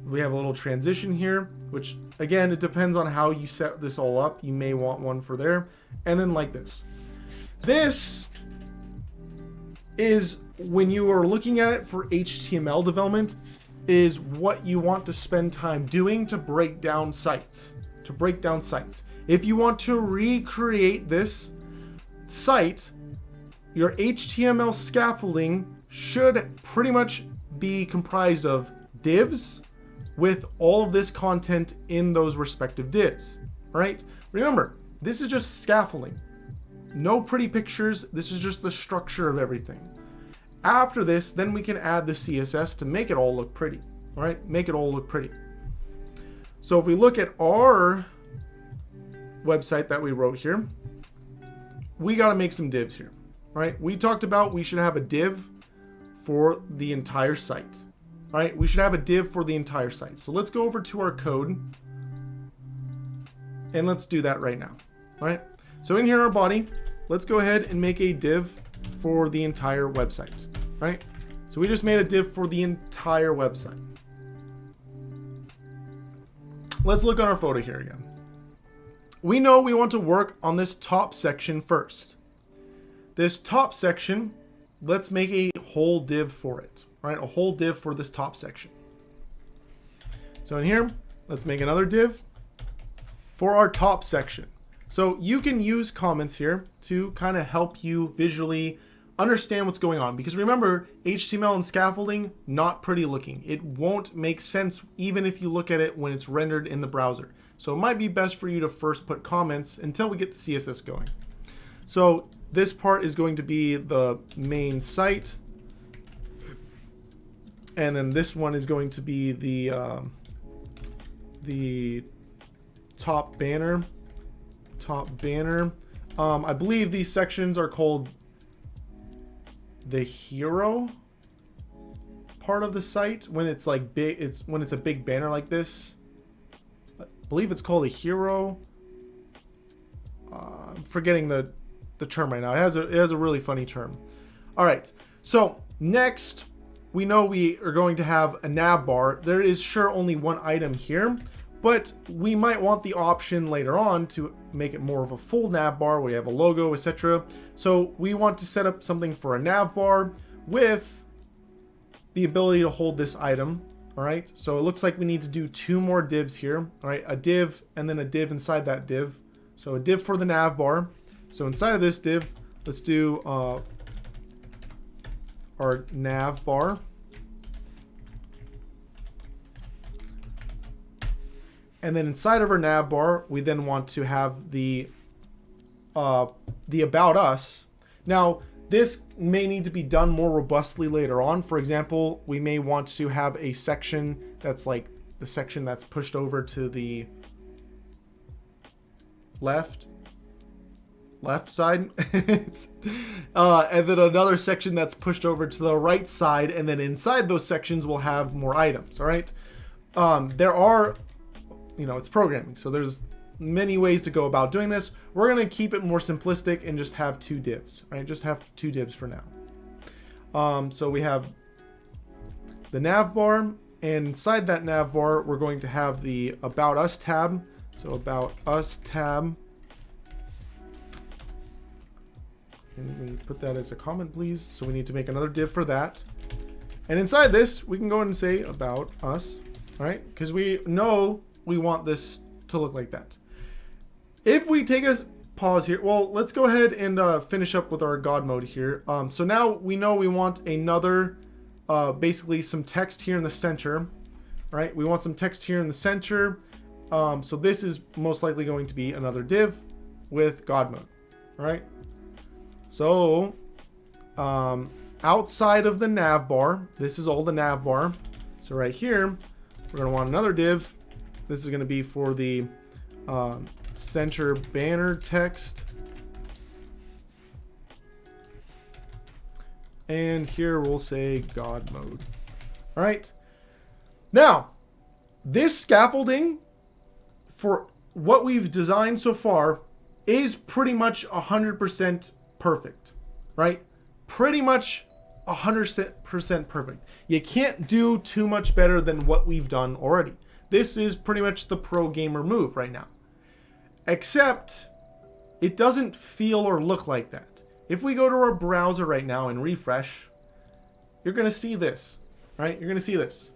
we have a little transition here, which again, it depends on how you set this all up. You may want one for there, and then like this. This is, when you are looking at it for HTML development, is what you want to spend time doing to break down sites. If you want to recreate this site, your HTML scaffolding should pretty much be comprised of divs with all of this content in those respective divs. All right? Remember, this is just scaffolding. No pretty pictures. This is just the structure of everything. After this, then we can add the CSS to make it all look pretty. All right? Make it all look pretty. So if we look at our website that we wrote here, we got to make some divs here. All right? We talked about we should have a div for the entire site. All right? We should have a div for the entire site. So let's go over to our code and let's do that right now. All right? So in here, our body, let's go ahead and make a div for the entire website, right? So we just made a div for the entire website. Let's look on our photo here again. We know we want to work on this top section first. This top section, let's make a whole div for it, right? A whole div for this top section. So in here, let's make another div for our top section. So you can use comments here to kind of help you visually understand what's going on. Because remember, HTML and scaffolding, not pretty looking. It won't make sense even if you look at it when it's rendered in the browser. So it might be best for you to first put comments until we get the CSS going. So this part is going to be the main site. And then this one is going to be the top banner. I believe these sections are called the hero part of the site. When it's like big, when it's a big banner like this. I believe it's called a hero. I'm forgetting the term right now. It has a really funny term. All right. So next, we know we are going to have a nav bar. There is sure only one item here, but we might want the option later on to make it more of a full nav bar where you have a logo, etc. So we want to set up something for a nav bar with the ability to hold this item All right, so it looks like we need to do 2 more divs here. All right, a div and then a div inside that div. So a div for the nav bar. So inside of this div, let's do our nav bar. And then inside of our nav bar, we then want to have the about us. Now, this may need to be done more robustly later on. For example, we may want to have a section that's like the section that's pushed over to the left side. And then another section that's pushed over to the right side. And then inside those sections, we'll have more items. All right. There are, it's programming. So there's many ways to go about doing this. We're going to keep it more simplistic and just have 2 divs, right? Just have 2 divs for now. So we have the nav bar, and inside that nav bar, we're going to have the About Us tab. So About Us tab. And we put that as a comment, please. So we need to make another div for that. And inside this, we can go ahead and say About Us, right? Because we know we want this to look like that. If we take a pause here, well, let's go ahead and finish up with our God mode here. So now we know we want another, basically some text here in the center, right? We want some text here in the center. So this is most likely going to be another div with God mode, right? So outside of the nav bar, this is all the nav bar. So right here, we're going to want another div. This is going to be for the center banner text. And here we'll say God mode. All right. Now, this scaffolding for what we've designed so far is pretty much 100% perfect, right? Pretty much 100% perfect. You can't do too much better than what we've done already. This is pretty much the pro gamer move right now. Except it doesn't feel or look like that. If we go to our browser right now and refresh, you're going to see this, right? You're going to see this.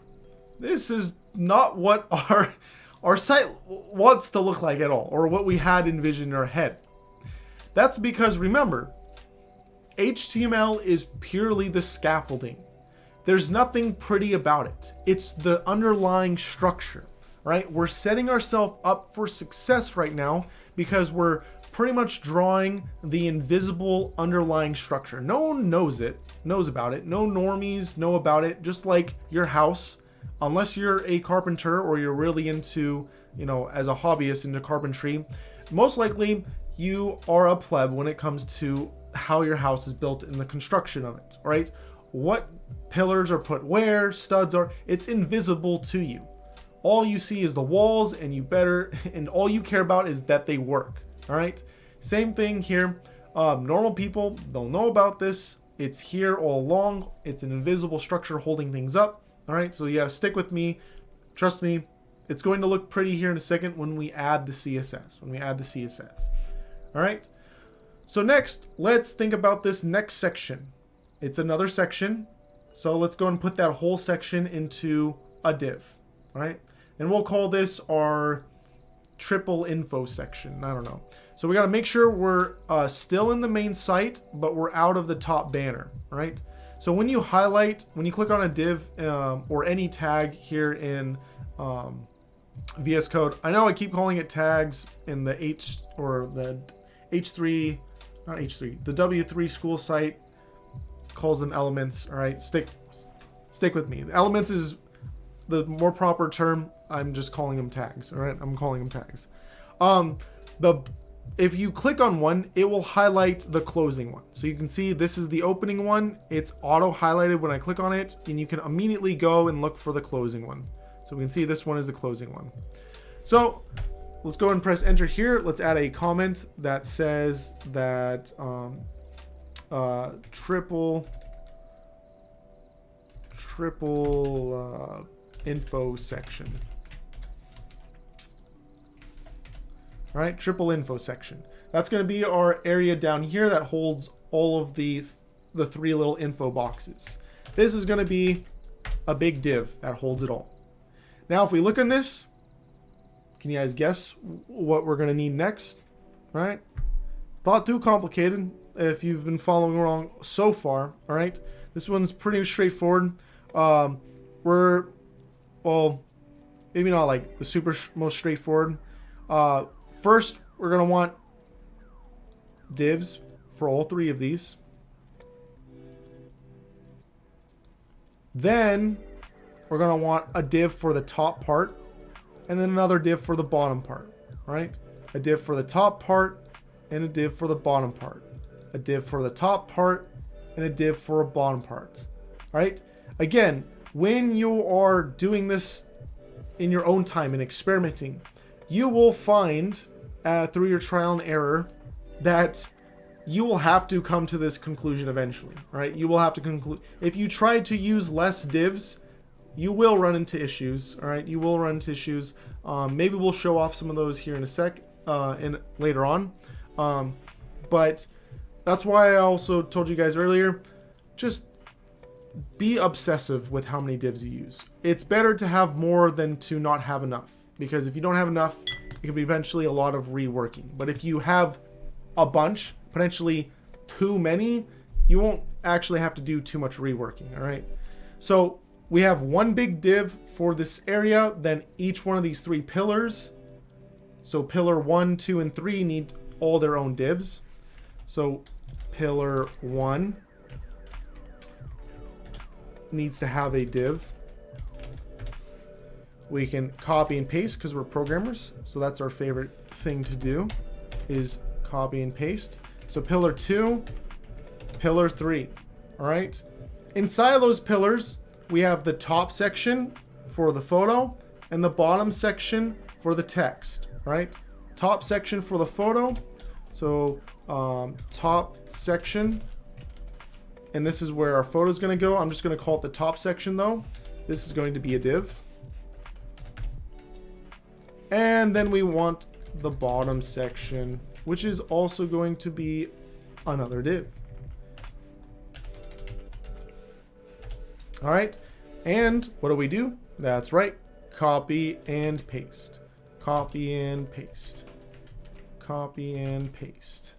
This is not what our site wants to look like at all, or what we had envisioned in our head. That's because, remember, HTML is purely the scaffolding. There's nothing pretty about it. It's the underlying structure, right? We're setting ourselves up for success right now because we're pretty much drawing the invisible underlying structure. No one knows about it. No normies know about it, just like your house. Unless you're a carpenter or you're really into, as a hobbyist into carpentry, most likely you are a pleb when it comes to how your house is built in the construction of it, right? What pillars are put where, studs are, it's invisible to you. All you see is the walls, and all you care about is that they work, all right? Same thing here. Normal people don't know about this. It's here all along. It's an invisible structure holding things up, all right? So you gotta stick with me. Trust me, it's going to look pretty here in a second when we add the CSS, all right? So next, let's think about this next section. It's another section. So let's go and put that whole section into a div, all right? And we'll call this our triple info section. I don't know. So we got to make sure we're still in the main site, but we're out of the top banner, right? So when you click on a div or any tag here in VS Code, I know I keep calling it tags in the the W3 school site calls them elements. All right, stick with me. The elements is the more proper term. I'm just calling them tags. All right, I'm calling them tags. If you click on one, it will highlight the closing one. So you can see this is the opening one. It's auto highlighted when I click on it, and you can immediately go and look for the closing one. So we can see this one is the closing one. So let's go and press enter here. Let's add a comment that says that triple info section. All right, triple info section. That's going to be our area down here that holds all of the 3 little info boxes. This is going to be a big div that holds it all. Now, if we look in this, can you guys guess what we're going to need next? Right? Not too complicated if you've been following along so far. All right. This one's pretty straightforward. Well, maybe not like the most straightforward. First, we're going to want divs for all three of these. Then we're going to want a div for the top part, and then another div for the bottom part. All right? A div for the top part and a div for the bottom part. A div for the top part and a div for a bottom part. All right? Again, when you are doing this in your own time and experimenting, you will find through your trial and error that you will have to come to this conclusion eventually, right? You will have to conclude. If you try to use less divs, you will run into issues, all right? You will run into issues. Maybe we'll show off some of those here in a sec, later on. But that's why I also told you guys earlier, just be obsessive with how many divs you use. It's better to have more than to not have enough, because if you don't have enough, it can be eventually a lot of reworking. But if you have a bunch, potentially too many, you won't actually have to do too much reworking. All right. So we have one big div for this area, then each one of these three pillars. So pillar 1, 2, and 3 need all their own divs. So pillar 1 needs to have a div. We can copy and paste because we're programmers. So that's our favorite thing to do, is copy and paste. So pillar 2, pillar 3. All right. Inside of those pillars, we have the top section for the photo and the bottom section for the text. All right. Top section for the photo. So top section, and this is where our photo is going to go. I'm just going to call it the top section though. This is going to be a div. And then we want the bottom section, which is also going to be another div. All right. And what do? That's right. Copy and paste. Copy and paste. Copy and paste.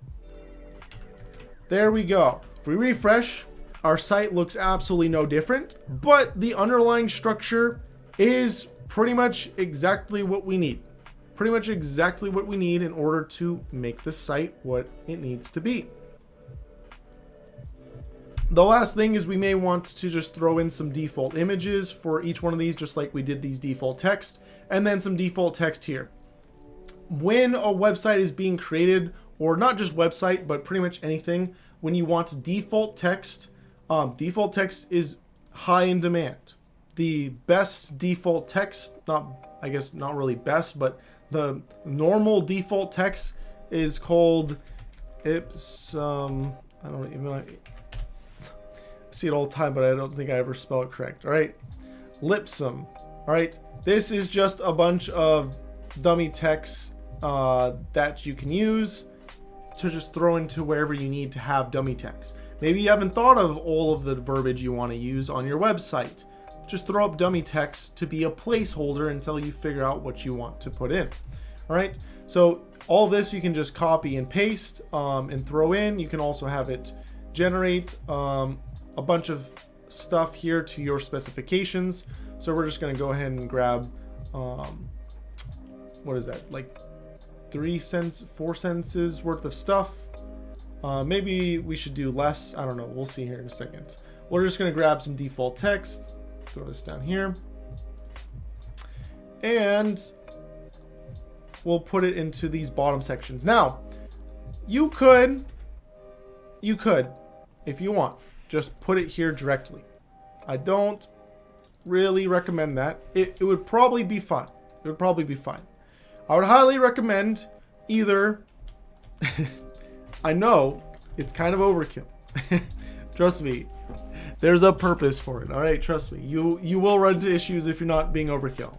There we go. If we refresh, our site looks absolutely no different, but the underlying structure is pretty much exactly what we need. Pretty much exactly what we need in order to make the site what it needs to be. The last thing is we may want to just throw in some default images for each one of these, just like we did these default text, and then some default text here. When a website is being created, or not just website, but pretty much anything, when you want default text is high in demand. The best default text, I guess not really best, but the normal default text is called I don't even see it all the time, but I don't think I ever spell it correct. All right, Lipsum. All right, this is just a bunch of dummy text that you can use to just throw into wherever you need to have dummy text. Maybe you haven't thought of all of the verbiage you want to use on your website. Just throw up dummy text to be a placeholder until you figure out what you want to put in. All right, so all this you can just copy and paste and throw in. You can also have it generate a bunch of stuff here to your specifications. So we're just going to go ahead and grab what is that, like 4 sentences worth of stuff. Maybe we should do less. I don't know. We'll see here in a second. We're just going to grab some default text, throw this down here, and we'll put it into these bottom sections. Now, you could, if you want, just put it here directly. I don't really recommend that. It would probably be fine. It would probably be fine. I would highly recommend either, I know it's kind of overkill. Trust me, there's a purpose for it. All right, trust me. You will run into issues if you're not being overkill.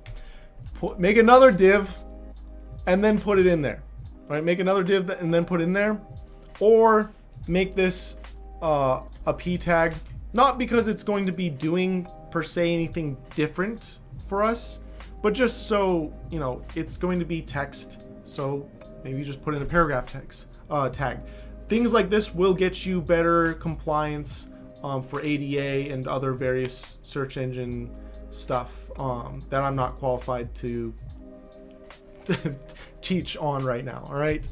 Make another div and then put it in there. All right, make another div and then put it in there, or make this a p tag. Not because it's going to be doing per se anything different for us, but just so you know, it's going to be text. So maybe just put in a paragraph text tag. Things like this will get you better compliance for ADA and other various search engine stuff that I'm not qualified to teach on right now. All right.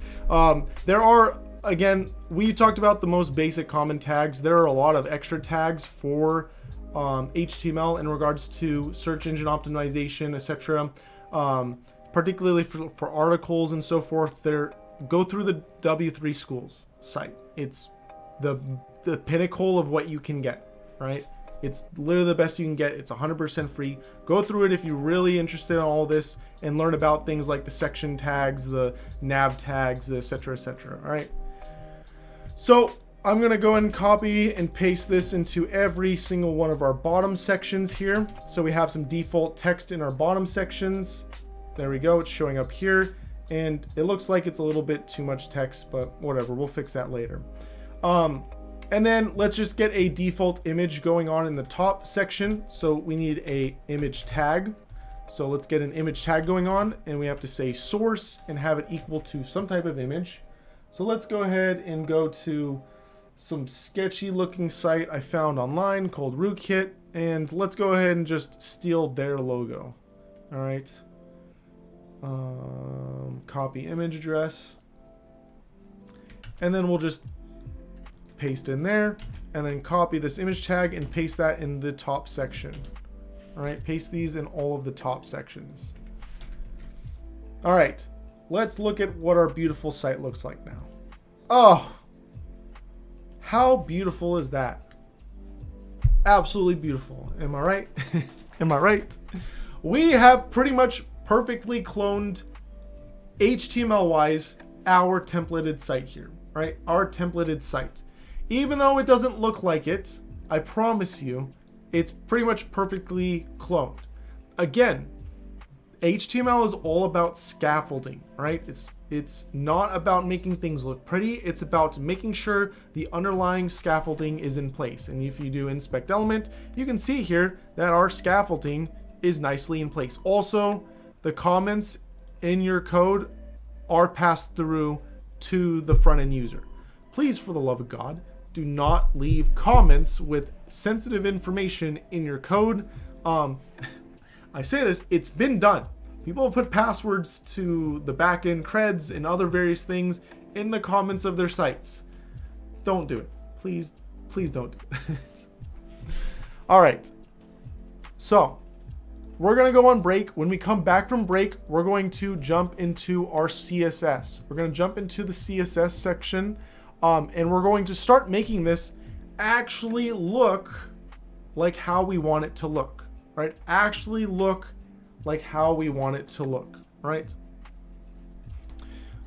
There are, again, we talked about the most basic common tags. There are a lot of extra tags for HTML in regards to search engine optimization, etc. Particularly for articles and so forth. Go through the W3 Schools site. It's the pinnacle of what you can get, right? It's literally the best you can get. It's 100% free. Go through it if you're really interested in all this and learn about things like the section tags, the nav tags, etc., etc. All right. So I'm going to go ahead and copy and paste this into every single one of our bottom sections here. So we have some default text in our bottom sections. There we go. It's showing up here. And it looks like it's a little bit too much text, but whatever. We'll fix that later. And then let's just get a default image going on in the top section. So we need a image tag. So let's get an image tag going on, and we have to say source and have it equal to some type of image. So let's go ahead and go to some sketchy looking site I found online called Rootkit, and let's go ahead and just steal their logo. All right. Copy image address, and then we'll just paste in there, and then copy this image tag and paste that in the top section. All right, paste these in all of the top sections. All right, let's look at what our beautiful site looks like now. Oh, how beautiful is that? Absolutely beautiful. Am I right? Am I right? We have pretty much perfectly cloned HTML wise our templated site here, right? Our templated site. Even though it doesn't look like it, I promise you, it's pretty much perfectly cloned. Again, HTML is all about scaffolding, right? It's not about making things look pretty. It's about making sure the underlying scaffolding is in place. And if you do inspect element, you can see here that our scaffolding is nicely in place. Also, the comments in your code are passed through to the front end user. Please, for the love of God, do not leave comments with sensitive information in your code. I say this, it's been done. People have put passwords to the backend creds and other various things in the comments of their sites. Don't do it. Please, please don't do it. All right. So we're going to go on break. When we come back from break, we're going to jump into our CSS. We're going to jump into the CSS section, and we're going to start making this actually look like how we want it to look, right? Actually look like how we want it to look, right?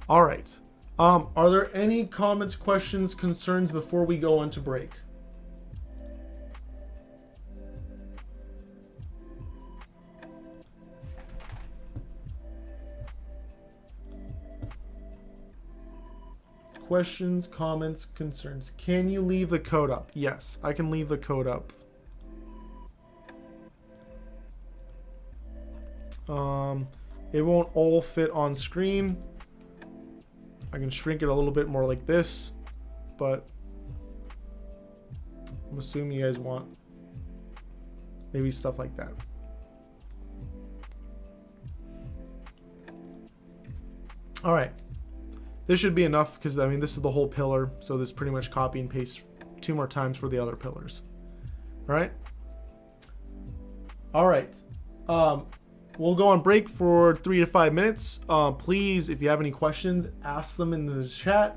All right. Are there any comments, questions, concerns before we go into break? Questions, comments, concerns. Can you leave the code up? Yes, I can leave the code up. It won't all fit on screen. I can shrink it a little bit more like this, but I'm assuming you guys want maybe stuff like that. All right. This should be enough because, I mean, this is the whole pillar. So this pretty much copy and paste 2 more times for the other pillars. All right. All right. We'll go on break for 3 to 5 minutes. Please, if you have any questions, ask them in the chat.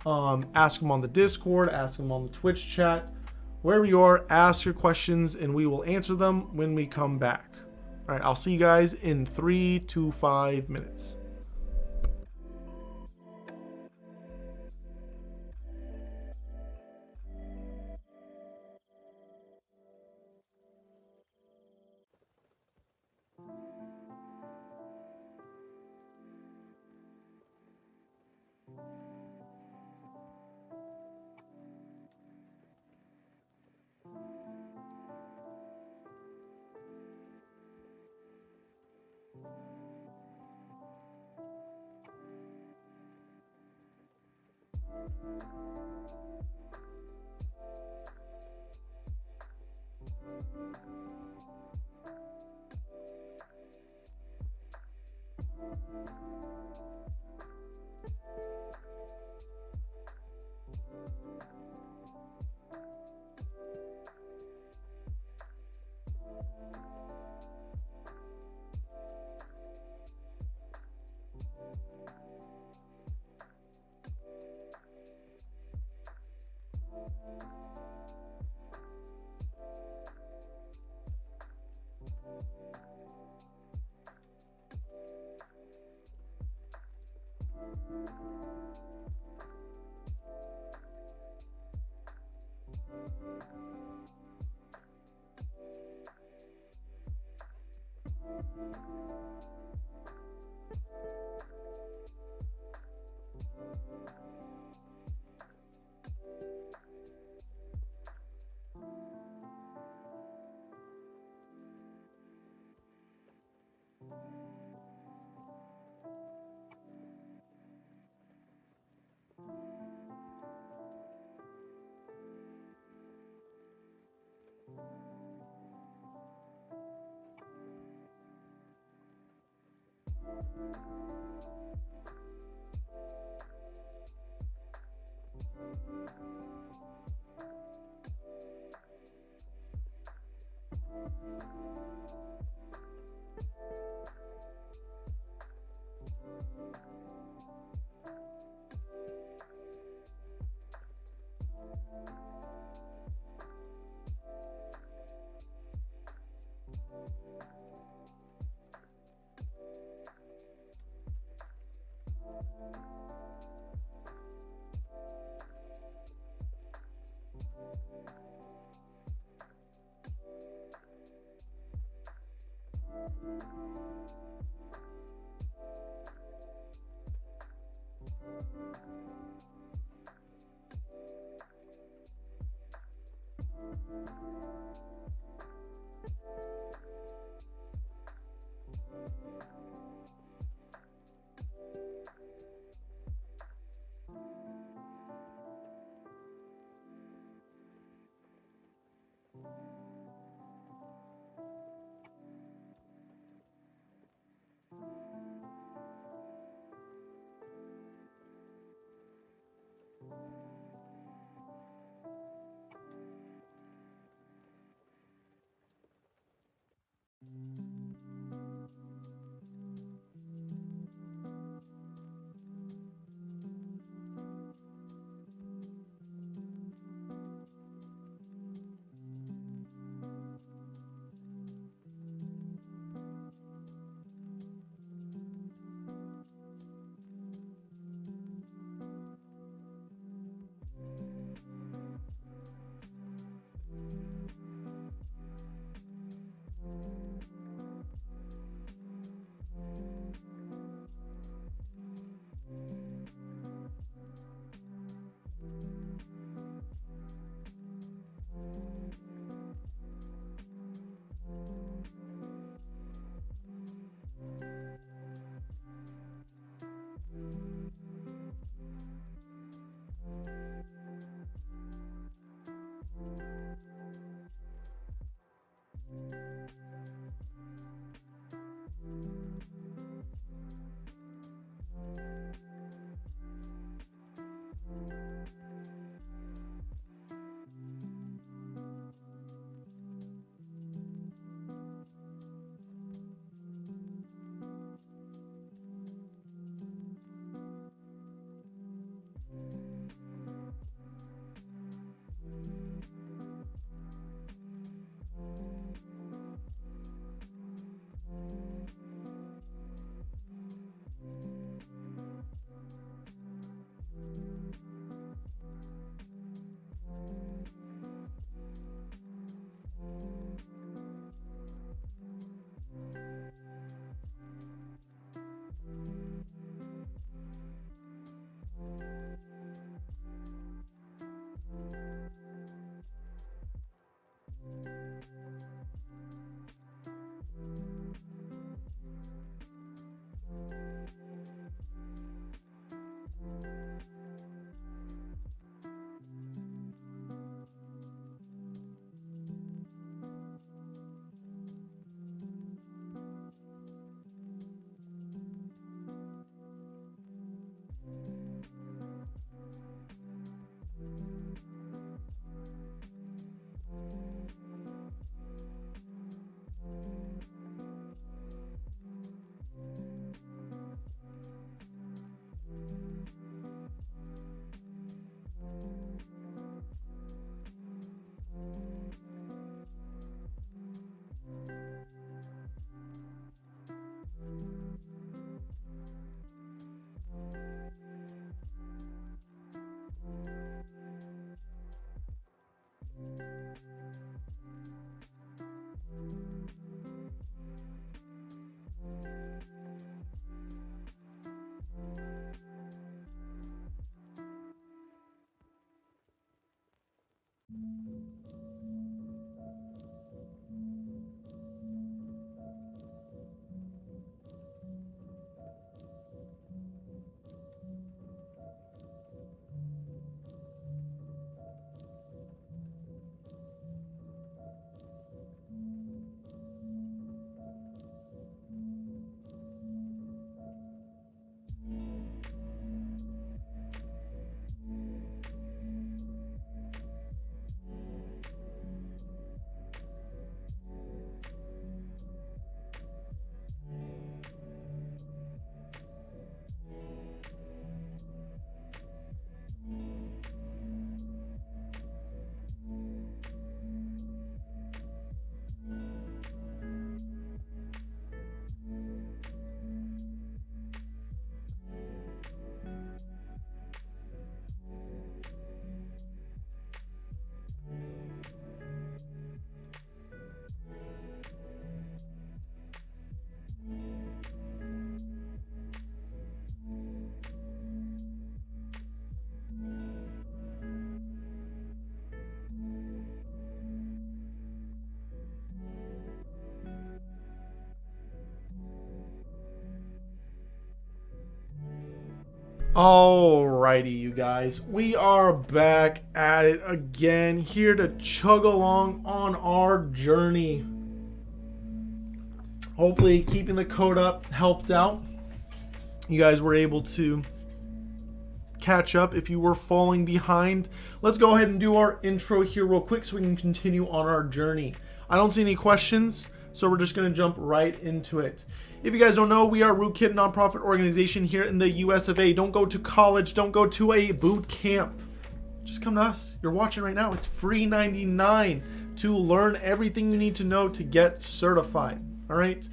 Ask them on the Discord. Ask them on the Twitch chat. Wherever you are, ask your questions and we will answer them when we come back. All right. I'll see you guys in 3 to 5 minutes. Alrighty, you guys, we are back at it again, here to chug along on our journey. Hopefully keeping the code up helped out. You guys were able to catch up if you were falling behind. Let's go ahead and do our intro here real quick so we can continue on our journey. I don't see any questions, so we're just going to jump right into it. If you guys don't know, we are Rootkit, nonprofit organization here in the US of A. Don't go to college, don't go to a boot camp. Just come to us. You're watching right now. It's free 99 to learn everything you need to know to get certified. All right.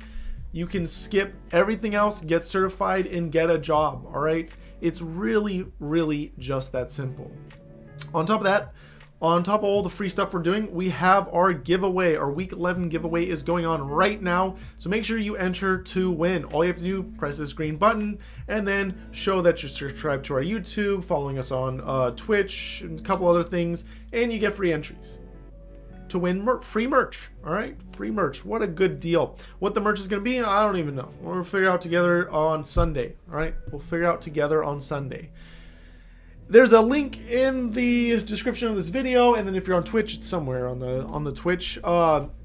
You can skip everything else, get certified, and get a job. All right. It's really, really just that simple. On top of that, on top of all the free stuff we're doing, we have our giveaway. Our week 11 giveaway is going on right now. So make sure you enter to win. All you have to do, press this green button and then show that you're subscribed to our YouTube, following us on Twitch, and a couple other things, and you get free entries to win free merch. All right, free merch. What a good deal. What the merch is going to be, I don't even know. We'll figure out together on Sunday. All right, we'll figure out together on Sunday. There's a link in the description of this video, and then if you're on Twitch, it's somewhere on the Twitch.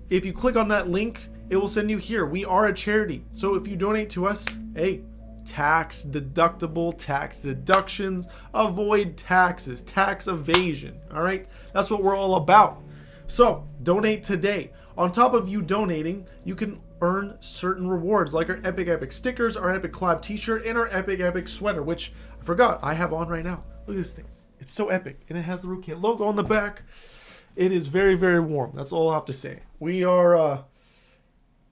If you click on that link, it will send you here. We are a charity, so if you donate to us, hey, tax deductible, tax deductions, avoid taxes, tax evasion. All right, that's what we're all about. So donate today. On top of you donating, you can earn certain rewards like our Epic stickers, our Epic collab t-shirt, and our Epic sweater, which I forgot I have on right now. Look at this thing. It's so epic. And it has the Rootkit logo on the back. It is very, very warm. That's all I have to say. We are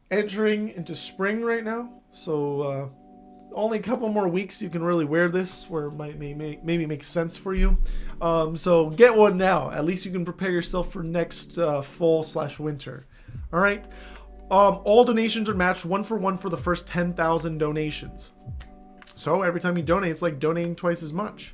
entering into spring right now. So only a couple more weeks you can really wear this where it might maybe make sense for you. So get one now. At least you can prepare yourself for next fall/winter. All right. All donations are matched 1-for-1 for the first 10,000 donations. So every time you donate, it's like donating twice as much.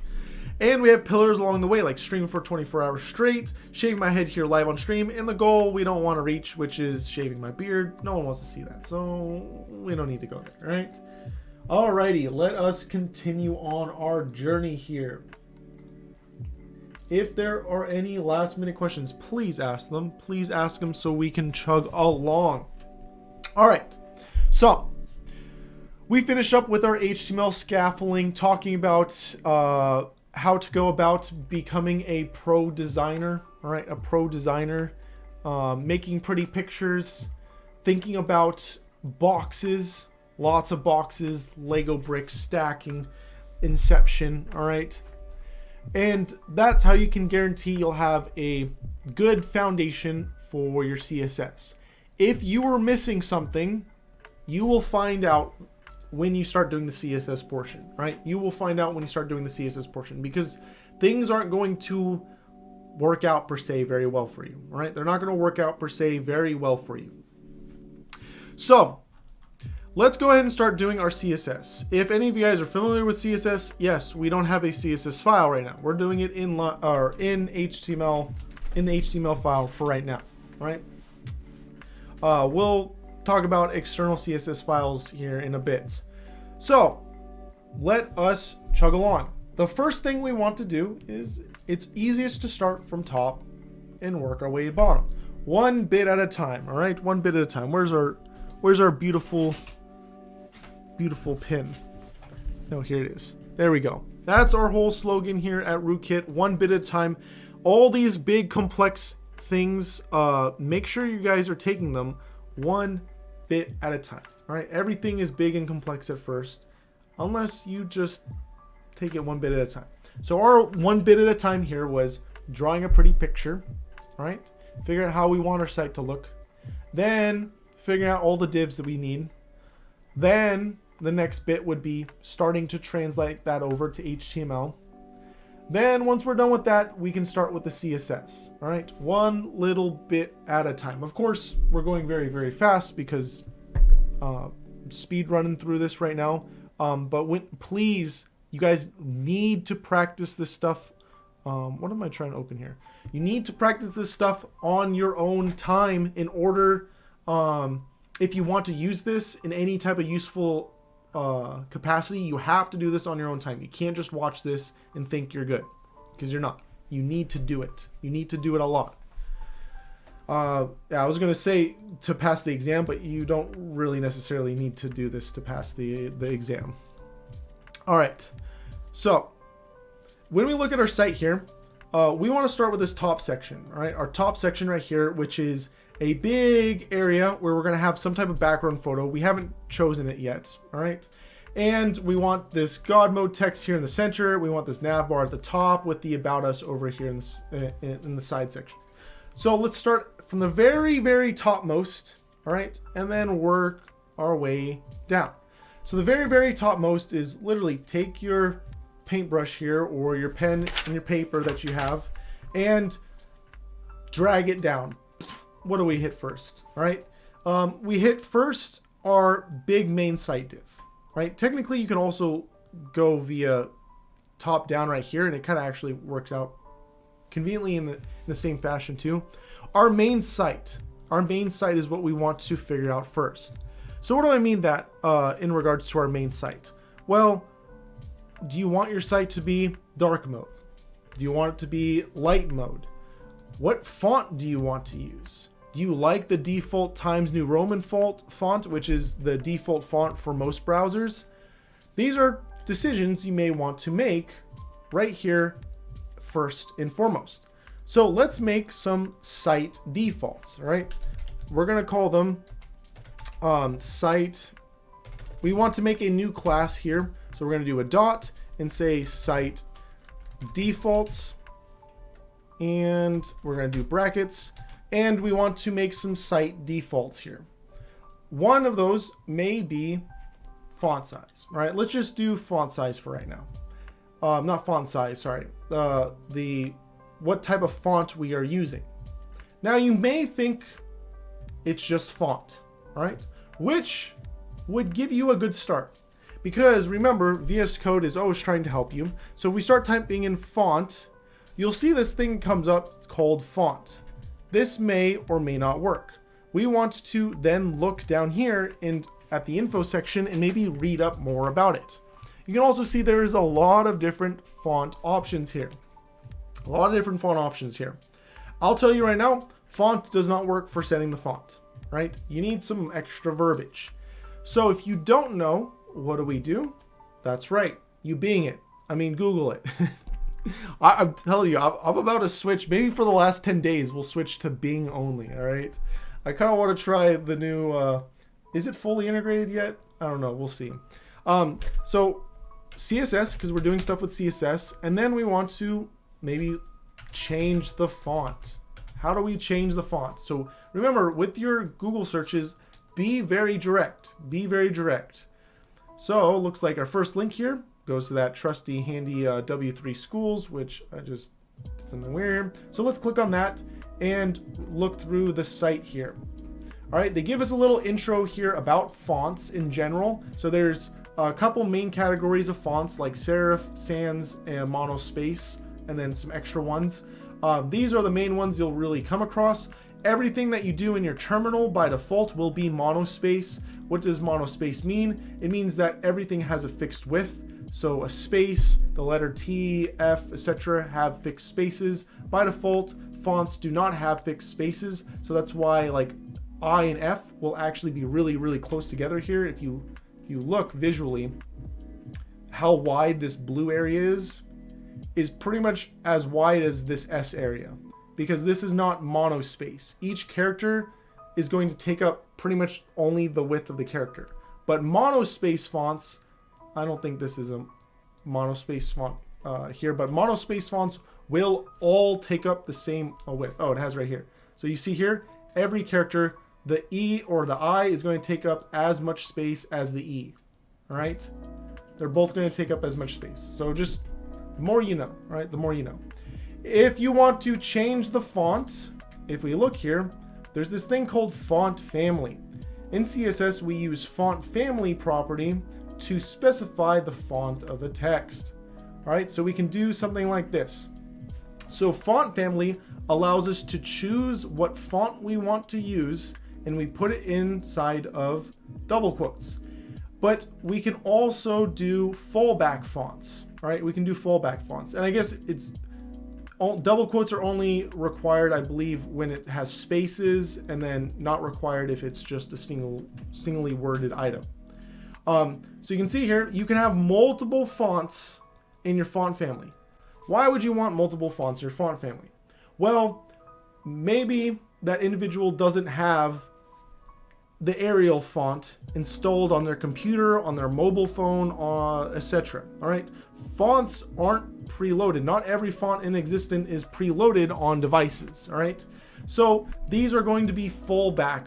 And we have pillars along the way, like stream for 24 hours straight, shaving my head here live on stream, and the goal we don't want to reach, which is shaving my beard. No one wants to see that, so we don't need to go there, right? Alrighty, let us continue on our journey here. If there are any last minute questions, please ask them. Please ask them so we can chug along. All right, so we finish up with our HTML scaffolding, talking about how to go about becoming a pro designer. All right, a pro designer, making pretty pictures, thinking about boxes, lots of boxes, Lego bricks, stacking, inception. All right, and that's how you can guarantee you'll have a good foundation for your CSS. If you are missing something, you will find out when you start doing the CSS portion, right? You will find out when you start doing the CSS portion, because things aren't going to work out per se very well for you, all right? They're not going to work out per se very well for you. So let's go ahead and start doing our CSS. If any of you guys are familiar with CSS, yes, we don't have a CSS file right now. We're doing it in HTML, in the HTML file for right now, right? We'll talk about external CSS files here in a bit. So let us chug along. The first thing we want to do is, it's easiest to start from top and work our way to bottom, one bit at a time. All right, one bit at a time. Where's our beautiful pin? No, here it is. There we go. That's our whole slogan here at Rootkit, one bit at a time. All these big complex things, make sure you guys are taking them one bit at a time. All right, everything is big and complex at first, unless you just take it one bit at a time. So our one bit at a time here was drawing a pretty picture, right? Figure out how we want our site to look, then figuring out all the divs that we need. Then the next bit would be starting to translate that over to HTML. Then once we're done with that, we can start with the CSS. All right, one little bit at a time. Of course, we're going very, very fast because speed running through this right now. But please, you guys need to practice this stuff. What am I trying to open here? You need to practice this stuff on your own time in order, if you want to use this in any type of useful capacity, you have to do this on your own time. You can't just watch this and think you're good, because you're not. You need to do it. You need to do it a lot. Yeah, I was going to say to pass the exam, but you don't really necessarily need to do this to pass the exam. All right. So when we look at our site here, we want to start with this top section, all right? Our top section right here, which is a big area where we're going to have some type of background photo. We haven't chosen it yet, all right? And we want this God mode text here in the center. We want this nav bar at the top with the about us over here in the side section. So let's start from the very, very topmost, all right? And then work our way down. So the very, very topmost is literally take your paintbrush here or your pen and your paper that you have and drag it down. What do we hit first? All right. We hit first our big main site div, right? Technically, you can also go via top down right here, and it kind of actually works out conveniently in the same fashion too. Our main site is what we want to figure out first. So what do I mean that in regards to our main site? Well, do you want your site to be dark mode? Do you want it to be light mode? What font do you want to use? Do you like the default Times New Roman font, which is the default font for most browsers? These are decisions you may want to make right here first and foremost. So let's make some site defaults, all right? We're going to call them site. We want to make a new class here. So we're going to do a dot and say site defaults. And we're going to do brackets. And we want to make some site defaults here. One of those may be font size, right? Let's just do font size for right now. Not font size, sorry. What type of font we are using. Now you may think it's just font, right? Which would give you a good start. Because remember, VS Code is always trying to help you. So if we start typing in font, you'll see this thing comes up called font. This may or may not work. We want to then look down here and at the info section and maybe read up more about it. You can also see there is a lot of different font options here. I'll tell you right now, font does not work for setting the font, right? You need some extra verbiage. So if you don't know, what do? That's right. You Bing it. Google it. I'm telling you, I'm about to switch. Maybe for the last 10 days, we'll switch to Bing only. All right. I kind of want to try the new, is it fully integrated yet? I don't know. We'll see. So CSS, because we're doing stuff with CSS, and then we want to maybe change the font. How do we change the font? So remember, with your Google searches, be very direct. So looks like our first link here goes to that trusty handy W3 schools, which I just did something weird. So let's click on that and look through the site here. All right, they give us a little intro here about fonts in general. So there's a couple main categories of fonts like serif, sans, and monospace, and then some extra ones. These are the main ones you'll really come across. Everything that you do in your terminal by default will be monospace. What does monospace mean? It means that everything has a fixed width. So a space, the letter T, F, etc. have fixed spaces. By default, fonts do not have fixed spaces. So that's why like I and F will actually be really, really close together here. If you look visually, how wide this blue area is pretty much as wide as this S area, because this is not monospace. Each character is going to take up pretty much only the width of the character. But monospace fonts, I don't think this is a monospace font here, but monospace fonts will all take up the same width. Oh, it has right here. So you see here, every character, the E or the I is going to take up as much space as the E. All right? They're both going to take up as much space. So just the more you know, right? The more you know. If you want to change the font, if we look here, there's this thing called font family. In CSS, we use font family property to specify the font of a text. All right, so we can do something like this. So font family allows us to choose what font we want to use, and we put it inside of double quotes. But we can also do fallback fonts. All right, we can do fallback fonts. And I guess it's double quotes are only required, I believe, when it has spaces, and then not required if it's just a singly worded item. So you can see here, you can have multiple fonts in your font family. Why would you want multiple fonts in your font family? Well, maybe that individual doesn't have the Arial font installed on their computer, on their mobile phone, etc. All right, fonts aren't preloaded. Not every font in existence is preloaded on devices. All right, so these are going to be fallback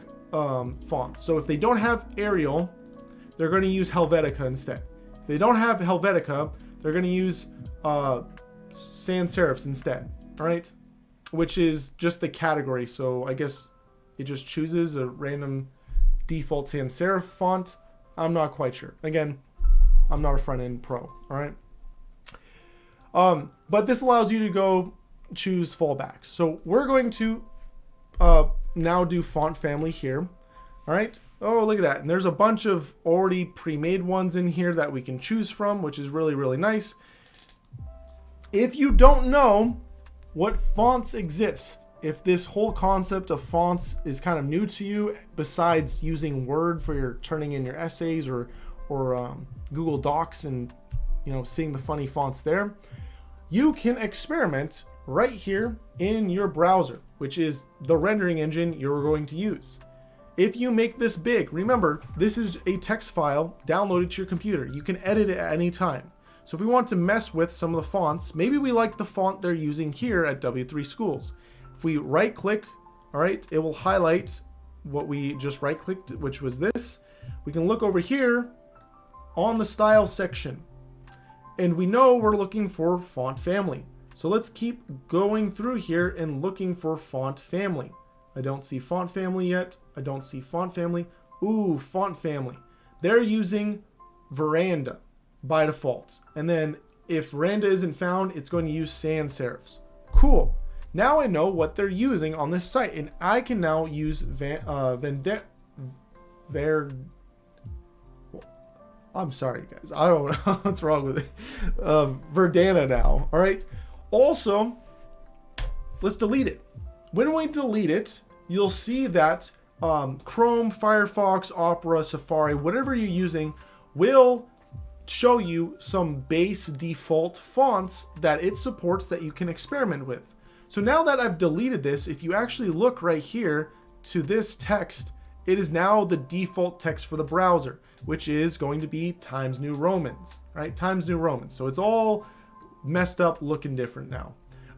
fonts. So if they don't have Arial, they're going to use Helvetica instead. If they don't have Helvetica, they're going to use sans serifs instead. All right, which is just the category. So I guess it just chooses a random default sans serif font. I'm not quite sure. Again, I'm not a front end pro. All right. But this allows you to go choose fallbacks. So we're going to now do font family here. All right. Oh, look at that. And there's a bunch of already pre-made ones in here that we can choose from, which is really, really nice. If you don't know what fonts exist, if this whole concept of fonts is kind of new to you, besides using Word for your turning in your essays or Google Docs and seeing the funny fonts there, you can experiment right here in your browser, which is the rendering engine you're going to use. If you make this big, remember, this is a text file downloaded to your computer. You can edit it at any time. So if we want to mess with some of the fonts, maybe we like the font they're using here at W3 Schools. If we right click, all right, it will highlight what we just right clicked, which was this. We can look over here on the style section, and we know we're looking for font family. So let's keep going through here and looking for font family. I don't see font family yet. I don't see font family. Ooh, font family. They're using Veranda by default. And then if Veranda isn't found, it's going to use sans serifs. Cool. Now I know what they're using on this site, and I can now use I'm sorry, guys. I don't know what's wrong with it. Verdana now. All right. Also, let's delete it. When we delete it, you'll see that Chrome, Firefox, Opera, Safari, whatever you're using, will show you some base default fonts that it supports that you can experiment with. So now that I've deleted this, if you actually look right here to this text, it is now the default text for the browser, which is going to be Times New Romans, right? Times New Romans. So it's all messed up, looking different now.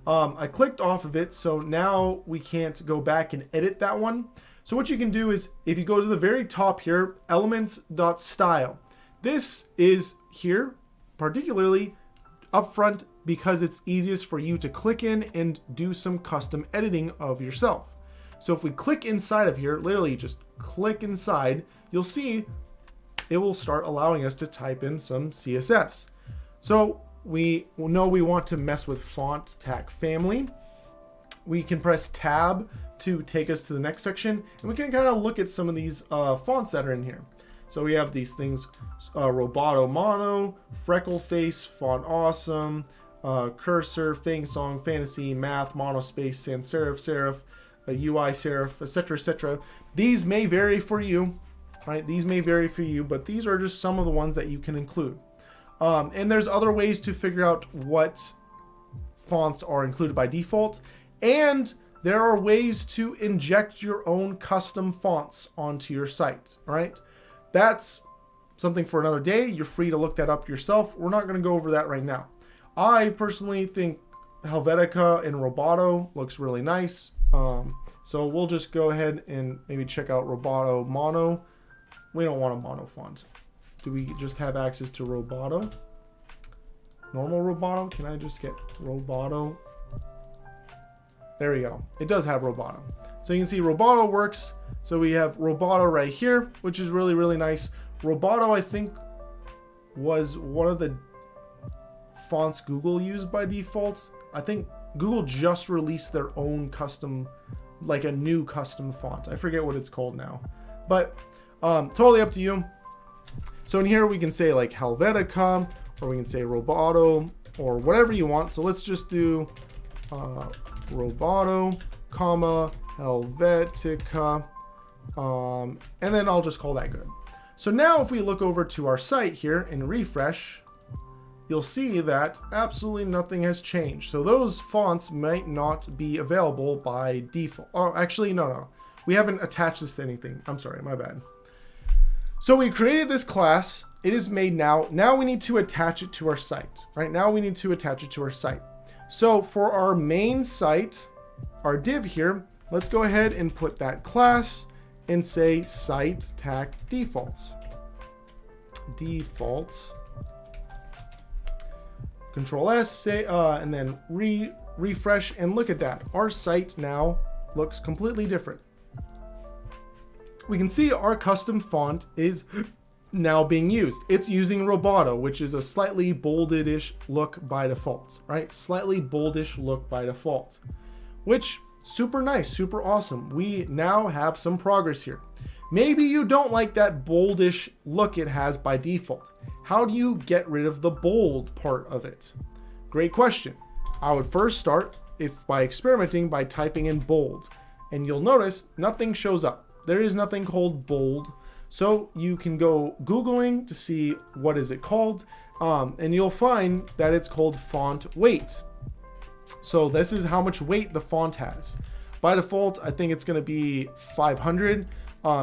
I clicked off of it, so now we can't go back and edit that one. So what you can do is, if you go to the very top here, elements.style, this is here, particularly up front, because it's easiest for you to click in and do some custom editing of yourself. So if we click inside of here, literally just click inside, you'll see it will start allowing us to type in some CSS. So we know we want to mess with font tag family. We can press tab to take us to the next section, and we can kind of look at some of these fonts that are in here. So we have these things, Roboto Mono, Freckle Face, Font Awesome, Cursor, Fang Song, Fantasy, Math, Monospace, Sans Serif, Serif, UI Serif, etc., etc. These may vary for you, right? These may vary for you, but these are just some of the ones that you can include. And there's other ways to figure out what fonts are included by default, and there are ways to inject your own custom fonts onto your site. All right, that's something for another day. You're free to look that up yourself. We're not going to go over that right now. I personally think Helvetica and Roboto looks really nice. So we'll just go ahead and maybe check out Roboto Mono. We don't want a mono font. Do we just have access to Roboto? Normal Roboto? Can I just get Roboto? There we go. It does have Roboto. So you can see Roboto works. So we have Roboto right here, which is really, really nice. Roboto, I think, was one of the fonts Google used by default. I think Google just released their own custom, like a new custom font. I forget what it's called now, but totally up to you. So in here we can say like Helvetica, or we can say Roboto, or whatever you want. So let's just do Roboto, comma, Helvetica, and then I'll just call that good. So now if we look over to our site here and refresh, you'll see that absolutely nothing has changed. So those fonts might not be available by default. Oh, actually, no. We haven't attached this to anything. I'm sorry, my bad. So we created this class. It is made now. Now we need to attach it to our site. Right now we need to attach it to our site. So for our main site, our div here, let's go ahead and put that class and say site tag defaults. Defaults. Control S, say, and then refresh, and look at that. Our site now looks completely different. We can see our custom font is now being used. It's using Roboto, which is a slightly bolded-ish look by default, right? Slightly boldish look by default, which super nice, super awesome. We now have some progress here. Maybe you don't like that boldish look it has by default. How do you get rid of the bold part of it? Great question. I would first start by experimenting by typing in bold, and you'll notice nothing shows up. There is nothing called bold. So you can go Googling to see what is it called, and you'll find that it's called font weight. So this is how much weight the font has. By default, I think it's going to be 500.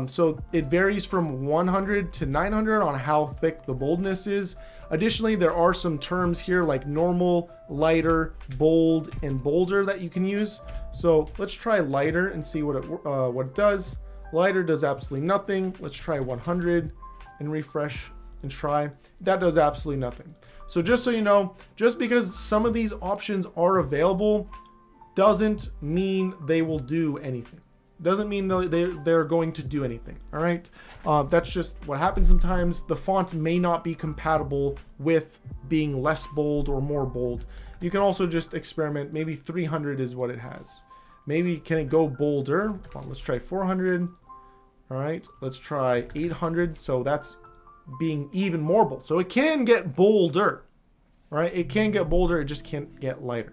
So it varies from 100 to 900 on how thick the boldness is. Additionally, there are some terms here like normal, lighter, bold, and bolder that you can use. So let's try lighter and see what it does. Lighter does absolutely nothing. Let's try 100 and refresh and try. That does absolutely nothing. So just so you know, just because some of these options are available doesn't mean they will do anything. Doesn't mean they're going to do anything. All right. That's just what happens sometimes. The font may not be compatible with being less bold or more bold. You can also just experiment. Maybe 300 is what it has. Maybe can it go bolder? Well, let's try 400. All right, let's try 800. So that's being even more bold. So it can get bolder, right? It can get bolder. It just can't get lighter.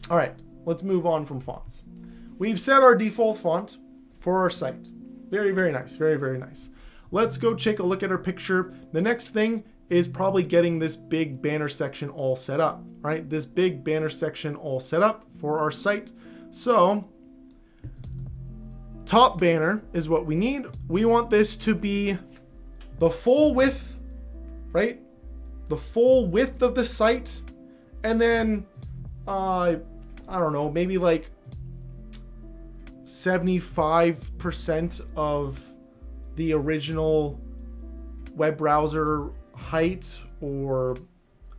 All right, let's move on from fonts. We've set our default font for our site. Very, very nice. Very, very nice. Let's go take a look at our picture. The next thing is probably getting this big banner section all set up, right? This big banner section all set up for our site. So top banner is what we need. We want this to be the full width, right? The full width of the site. And then, I don't know, maybe like 75% of the original web browser height, or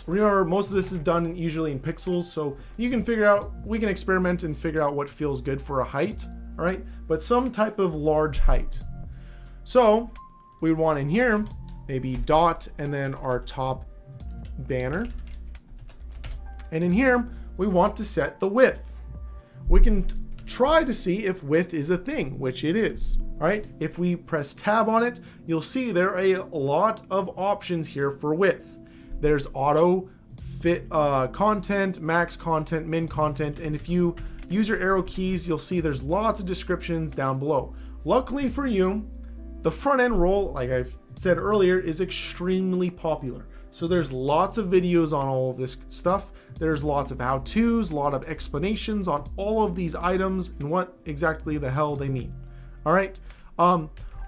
remember, most of this is done usually in pixels, so you can figure out, we can experiment and figure out what feels good for a height, all right? But some type of large height. So we would want in here, maybe dot, and then our top banner. And in here, we want to set the width. We can try to see if width is a thing, which it is. All right, if we press tab on it, you'll see there are a lot of options here for width. There's auto fit content, max content, min content, and if you use your arrow keys, you'll see there's lots of descriptions down below. Luckily for you, the front end role, like I've said earlier, is extremely popular. So there's lots of videos on all of this stuff. There's lots of how-tos, a lot of explanations on all of these items and what exactly the hell they mean. All right.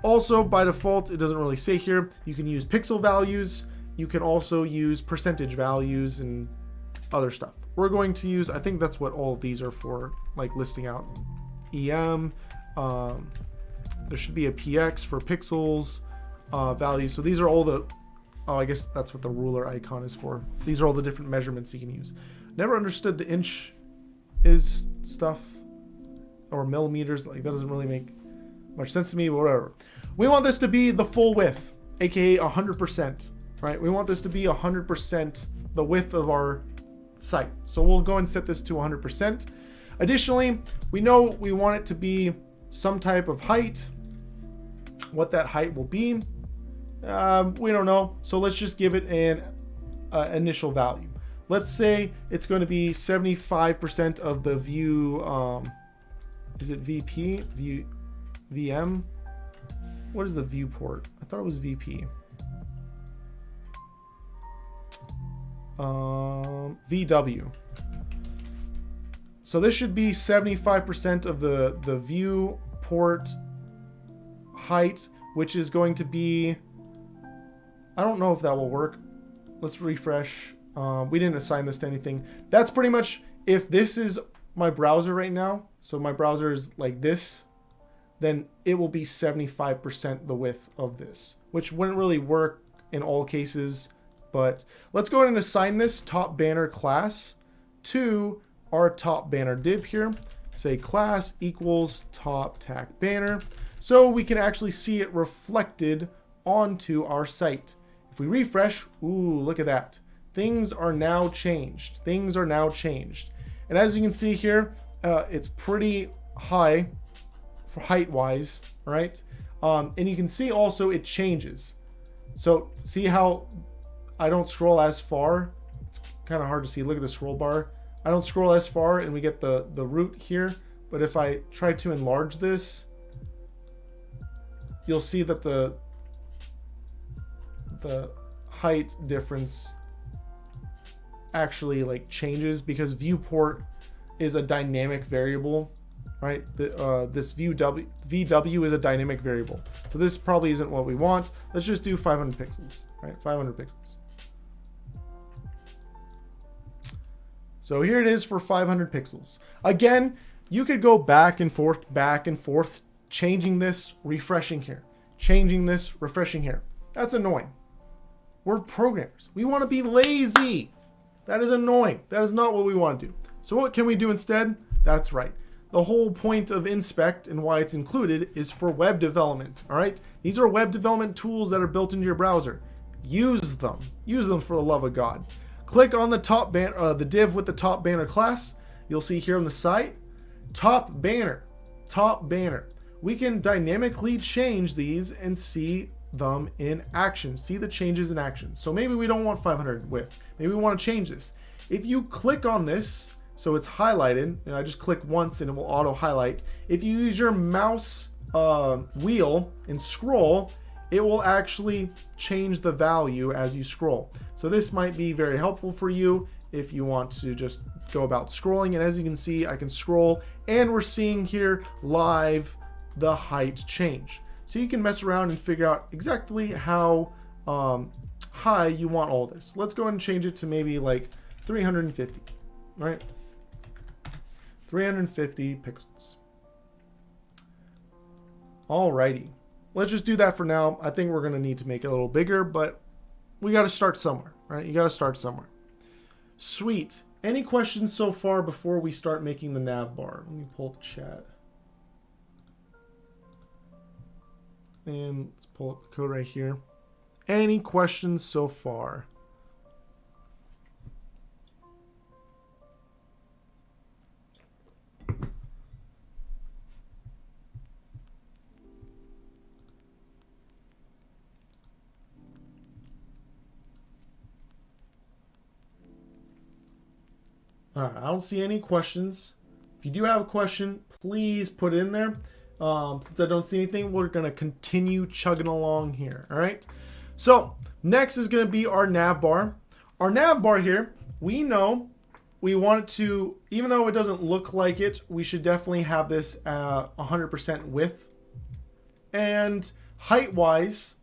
Also, by default, it doesn't really say here. You can use pixel values. You can also use percentage values and other stuff. We're going to use, I think that's what all of these are for, like listing out EM. There should be a PX for pixels value. So these are all the, oh, I guess that's what the ruler icon is for. These are all the different measurements you can use. Never understood the inch is stuff, or millimeters. Like that doesn't really make much sense to me, but whatever. We want this to be the full width, aka 100%, right? We want this to be 100% the width of our site. So we'll go and set this to 100%. Additionally, we know we want it to be some type of height, what that height will be. We don't know. So let's just give it an initial value. Let's say it's going to be 75% of the view. Is it VP? VM? What is the viewport? I thought it was VP. VW. So this should be 75% of the viewport height, which is going to be, I don't know if that will work. Let's refresh. We didn't assign this to anything. That's pretty much, if this is my browser right now, so my browser is like this, then it will be 75% the width of this, which wouldn't really work in all cases. But let's go ahead and assign this top banner class to our top banner div here. Say class equals top tag banner, so we can actually see it reflected onto our site. If we refresh, ooh, look at that. Things are now changed. Things are now changed. And as you can see here, it's pretty high for height wise, right? And you can see also it changes. So see how I don't scroll as far? It's kind of hard to see. Look at the scroll bar. I don't scroll as far and we get the root here. But if I try to enlarge this, you'll see that the height difference actually like changes, because viewport is a dynamic variable, right? This VW is a dynamic variable. So this probably isn't what we want. Let's just do 500 pixels, right? 500 pixels. So here it is for 500 pixels. Again, you could go back and forth, changing this, refreshing here, changing this, refreshing here. That's annoying. We're programmers. We want to be lazy. That is annoying. That is not what we want to do. So what can we do instead? That's right. The whole point of inspect and why it's included is for web development. All right. These are web development tools that are built into your browser. Use them. Use them for the love of God. Click on the top banner, the div with the top banner class. You'll see here on the site, top banner, top banner. We can dynamically change these and see them in action. See the changes in action. So maybe we don't want 500 width. Maybe we want to change this. If you click on this, so it's highlighted, I just click once and it will auto highlight. If you use your mouse wheel and scroll, it will actually change the value as you scroll. So this might be very helpful for you if you want to just go about scrolling. And as you can see, I can scroll and we're seeing here live the height change. So you can mess around and figure out exactly how high you want all this. Let's go ahead and change it to maybe like 350, right? 350 pixels. Alrighty. Let's just do that for now. I think we're going to need to make it a little bigger, but we got to start somewhere, right? You got to start somewhere. Sweet. Any questions so far before we start making the nav bar? Let me pull up the chat. And let's pull up the code right here. Any questions so far? All right, I don't see any questions. If you do have a question, please put it in there. Since I don't see anything, we're going to continue chugging along here. All right. So next is going to be our nav bar. Our nav bar here, we know we want it to, even though it doesn't look like it, we should definitely have this 100% width. And height wise,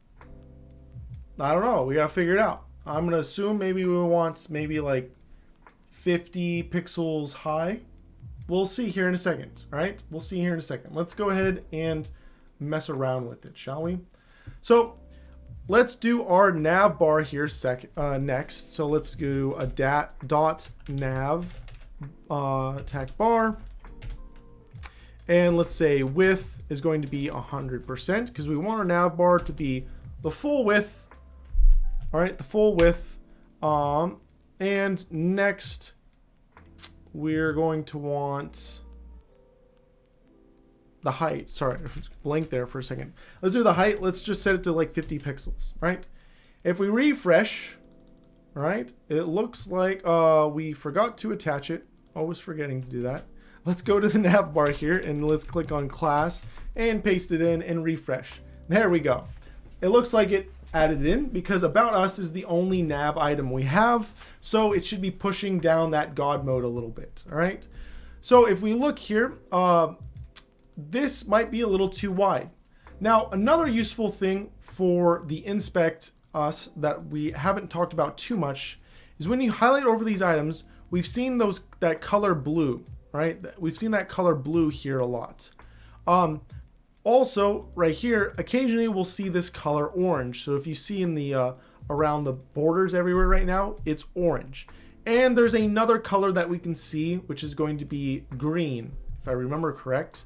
I don't know. We got to figure it out. I'm going to assume maybe we want maybe like 50 pixels high. We'll see here in a second, right? We'll see here in a second. Let's go ahead and mess around with it, shall we? So let's do our nav bar here next. So let's do a dot nav tag bar. And let's say width is going to be 100% because we want our nav bar to be the full width. All right, the full width. And next, we're going to want the height. Sorry, blank there for a second. Let's do the height. Let's just set it to like 50 pixels, right? If we refresh, right, it looks like we forgot to attach it. Always forgetting to do that. Let's go to the nav bar here and let's click on class and paste it in and refresh. There we go. It looks like it added in because About Us is the only nav item we have. So it should be pushing down that God mode a little bit. All right. So if we look here, this might be a little too wide. Now, another useful thing for the inspect us that we haven't talked about too much is when you highlight over these items, we've seen that color blue, right? We've seen that color blue here a lot. Also, right here, occasionally we'll see this color orange. So if you see in the around the borders everywhere right now, it's orange. And there's another color that we can see, which is going to be green, if I remember correct.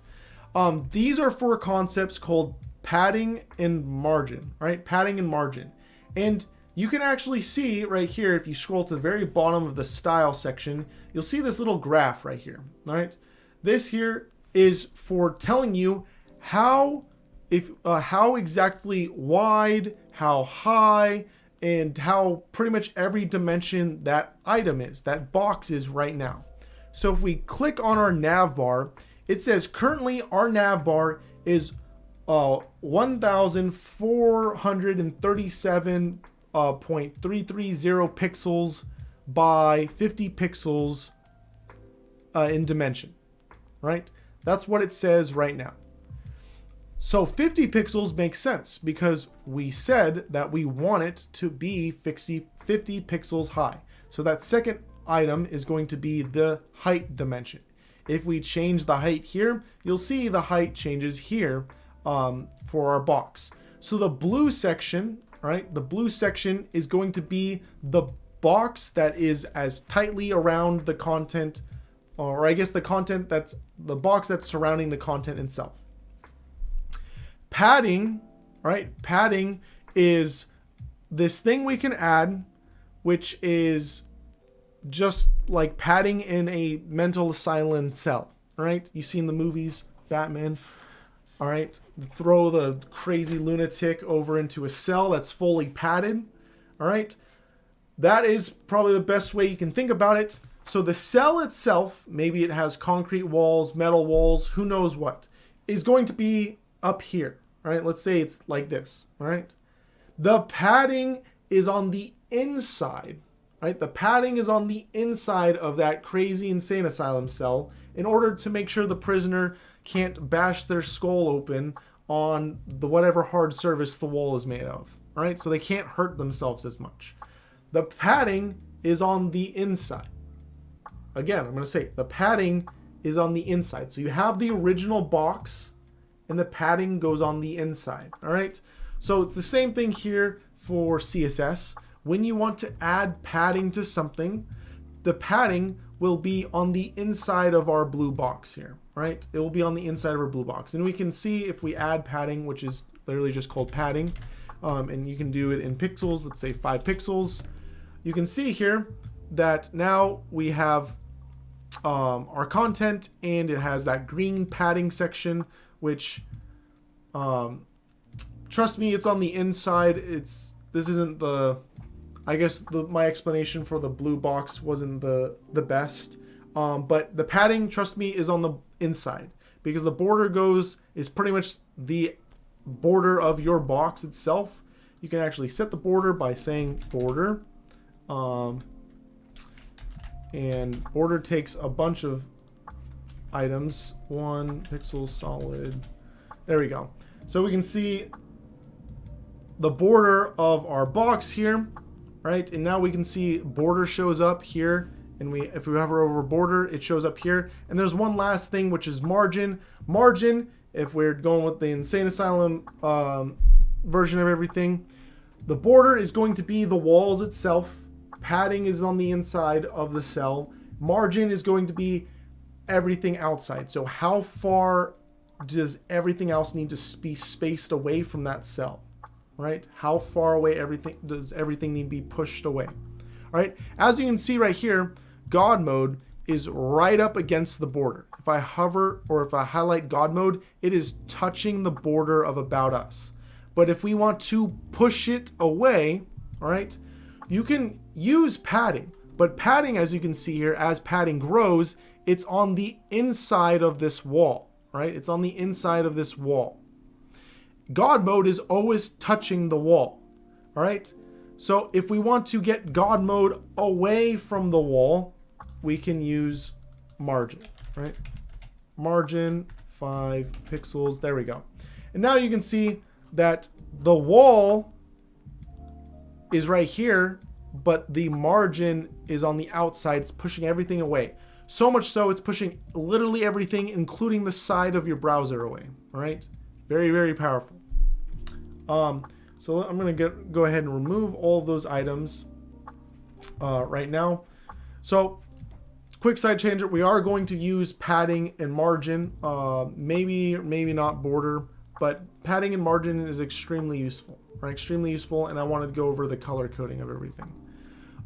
These are for concepts called padding and margin, right? Padding and margin. And you can actually see right here, if you scroll to the very bottom of the style section, you'll see this little graph right here, all right? This here is for telling you how exactly wide, how high, and how pretty much every dimension that item is, that box is right now. So if we click on our nav bar, it says currently our nav bar is 1,437.330 pixels by 50 pixels in dimension, right? That's what it says right now. So 50 pixels makes sense because we said that we want it to be 50 pixels high. So that second item is going to be the height dimension. If we change the height here, you'll see the height changes here for our box. So the blue section, right? The blue section is going to be the box that is as tightly around the content, or I guess the content that's the box that's surrounding the content itself. Padding, right? Padding is this thing we can add, which is just like padding in a mental asylum cell, right? You seen the movies, Batman, all right? Throw the crazy lunatic over into a cell that's fully padded, all right? That is probably the best way you can think about it. So the cell itself, maybe it has concrete walls, metal walls, who knows what, is going to be up here. All right, let's say it's like this, all right? The padding is on the inside, right? The padding is on the inside of that crazy insane asylum cell in order to make sure the prisoner can't bash their skull open on the whatever hard surface the wall is made of, all right? So they can't hurt themselves as much. The padding is on the inside. Again, I'm going to say the padding is on the inside. So you have the original box, and the padding goes on the inside, all right? So it's the same thing here for CSS. When you want to add padding to something, the padding will be on the inside of our blue box here, right? It will be on the inside of our blue box. And we can see if we add padding, which is literally just called padding, and you can do it in pixels, let's say 5 pixels. You can see here that now we have our content, and it has that green padding section, which trust me, it's on the inside. This isn't the, I guess my explanation for the blue box wasn't the best, but the padding, trust me, is on the inside because the border is pretty much the border of your box itself. You can actually set the border by saying border, and border takes a bunch of items. 1 pixel solid. There we go. So we can see the border of our box here, right? And now we can see border shows up here, and if we hover over border, it shows up here. And there's one last thing, which is margin. Margin, if we're going with the insane asylum version of everything, the border is going to be the walls itself. Padding is on the inside of the cell. Margin is going to be everything outside. So how far does everything else need to be spaced away from that cell, right? How far away does everything need to be pushed away, all right? As you can see right here, God mode is right up against the border. if I hover or if I highlight God mode, it is touching the border of About Us. But if we want to push it away, all right, you can use padding. But padding, as you can see here, as padding grows, it's on the inside of this wall, right? It's on the inside of this wall. God mode is always touching the wall, all right? So if we want to get God mode away from the wall, we can use margin, right? Margin 5 pixels. There we go. And now you can see that the wall is right here, but the margin is on the outside. It's pushing everything away. So much so it's pushing literally everything, including the side of your browser away. All right, very, very powerful. So I'm gonna go ahead and remove all of those items right now. So quick side changer, we are going to use padding and margin, maybe not border, but padding and margin is extremely useful, right? Extremely useful, and I wanted to go over the color coding of everything.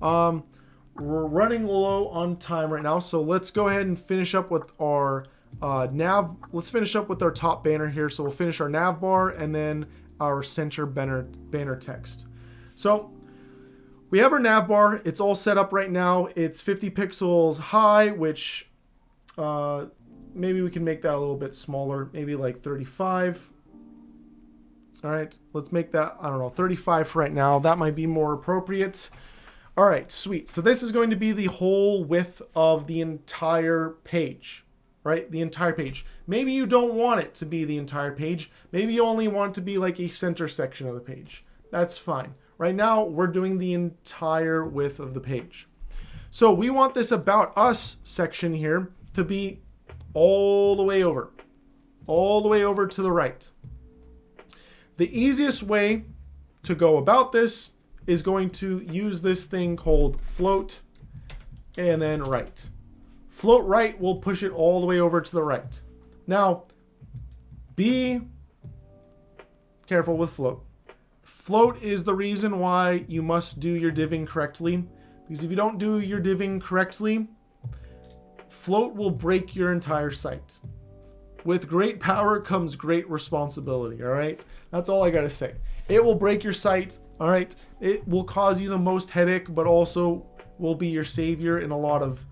We're running low on time right now, so let's go ahead and finish up with our nav. Let's finish up with our top banner here. So we'll finish our nav bar and then our center banner text. So we have our nav bar. It's all set up right now. It's 50 pixels high, which maybe we can make that a little bit smaller, maybe like 35. All right, let's make that, I don't know, 35 for right now. That might be more appropriate. All right, sweet. So this is going to be the whole width of the entire page, right? The entire page. Maybe you don't want it to be the entire page. Maybe you only want it to be like a center section of the page. That's fine. Right now, we're doing the entire width of the page. So we want this About Us section here to be all the way over to the right. The easiest way to go about this is going to use this thing called float and then right. Float right will push it all the way over to the right. Now, be careful with float. Float is the reason why you must do your diving correctly, because if you don't do your diving correctly, float will break your entire site. With great power comes great responsibility, all right? That's all I gotta say. It will break your site, all right? It will cause you the most headache, but also will be your savior in a lot of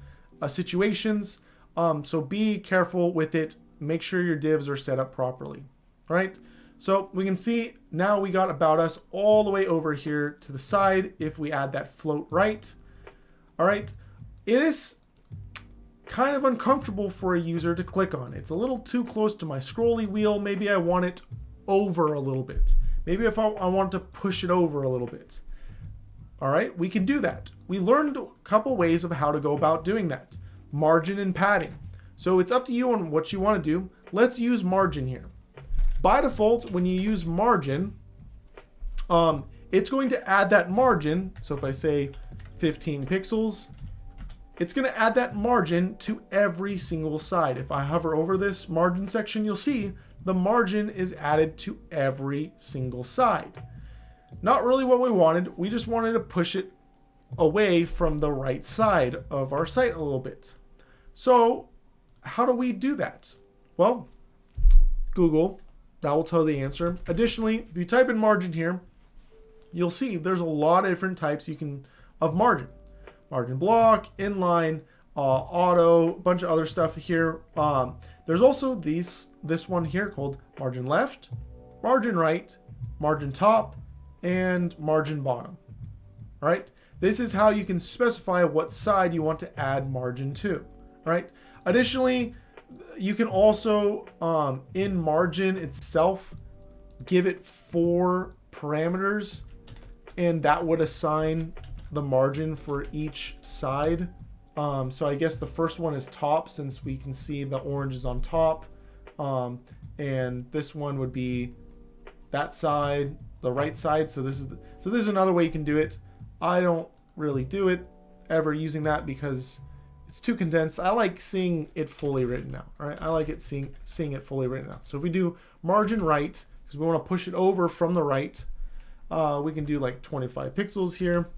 situations. So be careful with it. Make sure your divs are set up properly, right? So we can see now we got About Us all the way over here to the side if we add that float right. All right, it is kind of uncomfortable for a user to click on. It's a little too close to my scrolly wheel. Maybe I want it over a little bit. Maybe if I want to push it over a little bit. All right, we can do that. We learned a couple ways of how to go about doing that. Margin and padding. So it's up to you on what you want to do. Let's use margin here. By default, when you use margin, it's going to add that margin. So if I say 15 pixels, it's going to add that margin to every single side. If I hover over this margin section, you'll see the margin is added to every single side. Not really what we wanted. We just wanted to push it away from the right side of our site a little bit. So how do we do that? Well, Google, that will tell the answer. Additionally, if you type in margin here, you'll see there's a lot of different types of margin. Margin block, inline, auto, a bunch of other stuff here. There's also this one here called margin left, margin right, margin top, and margin bottom. All right, this is how you can specify what side you want to add margin to. Right. Additionally, you can also in margin itself give it 4 parameters, and that would assign the margin for each side. So I guess the first one is top, since we can see the orange is on top, and this one would be that side, the right side. So this is another way you can do it. I don't really do it ever using that because it's too condensed. I like seeing it fully written out. All right, I like it seeing it fully written out. So if we do margin right, because we want to push it over from the right, we can do like 25 pixels here.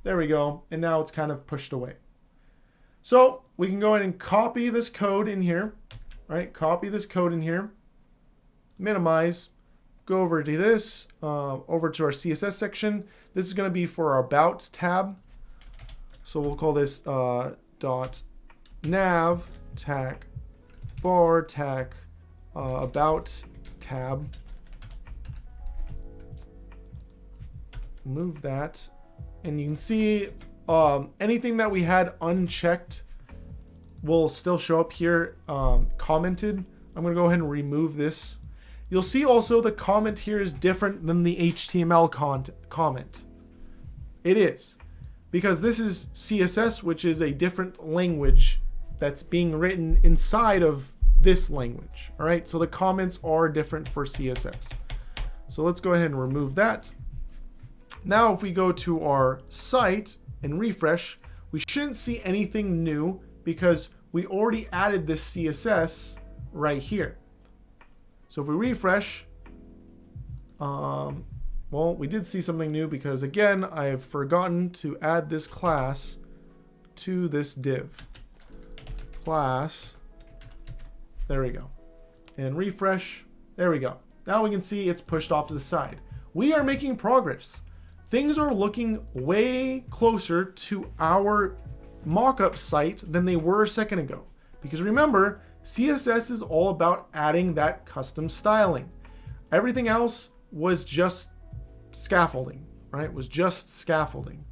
There we go, and now it's kind of pushed away. So we can go ahead and copy this code in here, right? Copy this code in here, minimize, go over to this, over to our CSS section. This is going to be for our About tab. So we'll call this dot nav tac bar tac About tab. Move that, and you can see anything that we had unchecked will still show up here commented. I'm going to go ahead and remove this. You'll see also the comment here is different than the HTML comment. It is, because this is CSS, which is a different language that's being written inside of this language. All right, so the comments are different for CSS. So let's go ahead and remove that. Now if we go to our site and refresh, we shouldn't see anything new because we already added this CSS right here. So if we refresh, well, we did see something new because again, I have forgotten to add this class to this div. Class, there we go. And refresh, there we go. Now we can see it's pushed off to the side. We are making progress. Things are looking way closer to our mock-up site than they were a second ago. Because remember, CSS is all about adding that custom styling. Everything else was just scaffolding, right? Was just scaffolding.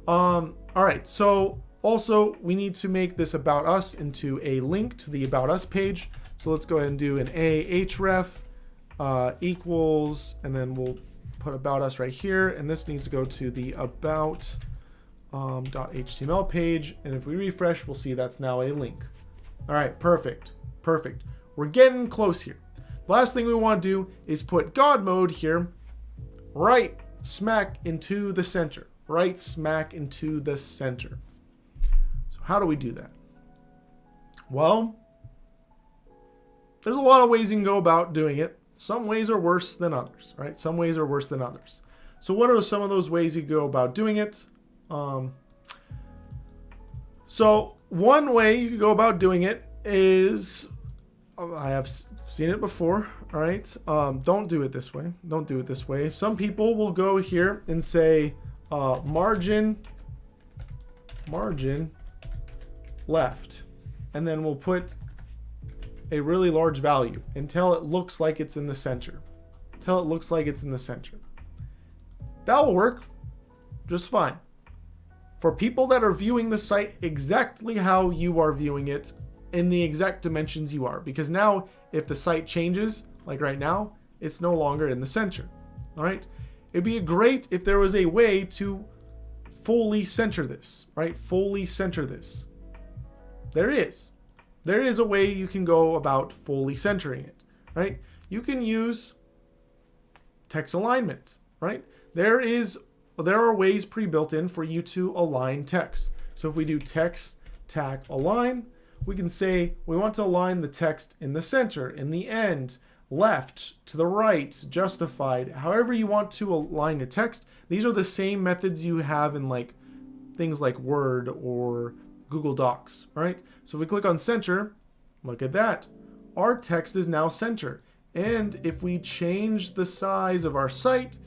All right, so also we need to make this About Us into a link to the About Us page. So let's go ahead and do an ahref equals, and then we'll put About Us right here, and this needs to go to the about .html page, and if we refresh, we'll see that's now a link. All right, perfect, perfect. We're getting close here. Last thing we want to do is put God mode here, right smack into the center, right smack into the center. So how do we do that? Well, there's a lot of ways you can go about doing it. Some ways are worse than others, right? Some ways are worse than others. So what are some of those ways you go about doing it? So one way you could go about doing it is, I have seen it before, all right? Don't do it this way. Don't do it this way. Some people will go here and say margin left, and then we'll put a really large value until it looks like it's in the center. Until it looks like it's in the center. That will work just fine. For people that are viewing the site exactly how you are viewing it in the exact dimensions you are. Because now if the site changes, like right now, it's no longer in the center. All right. It'd be great if there was a way to fully center this, right? Fully center this. There is. There is a way you can go about fully centering it, right? You can use text alignment, right? There are ways pre-built in for you to align text. So if we do text tac align, we can say we want to align the text in the center, in the end, left, to the right, justified, however you want to align your text. These are the same methods you have in like things like Word or Google Docs, right? So if we click on center, look at that. Our text is now center. And if we change the size of our site,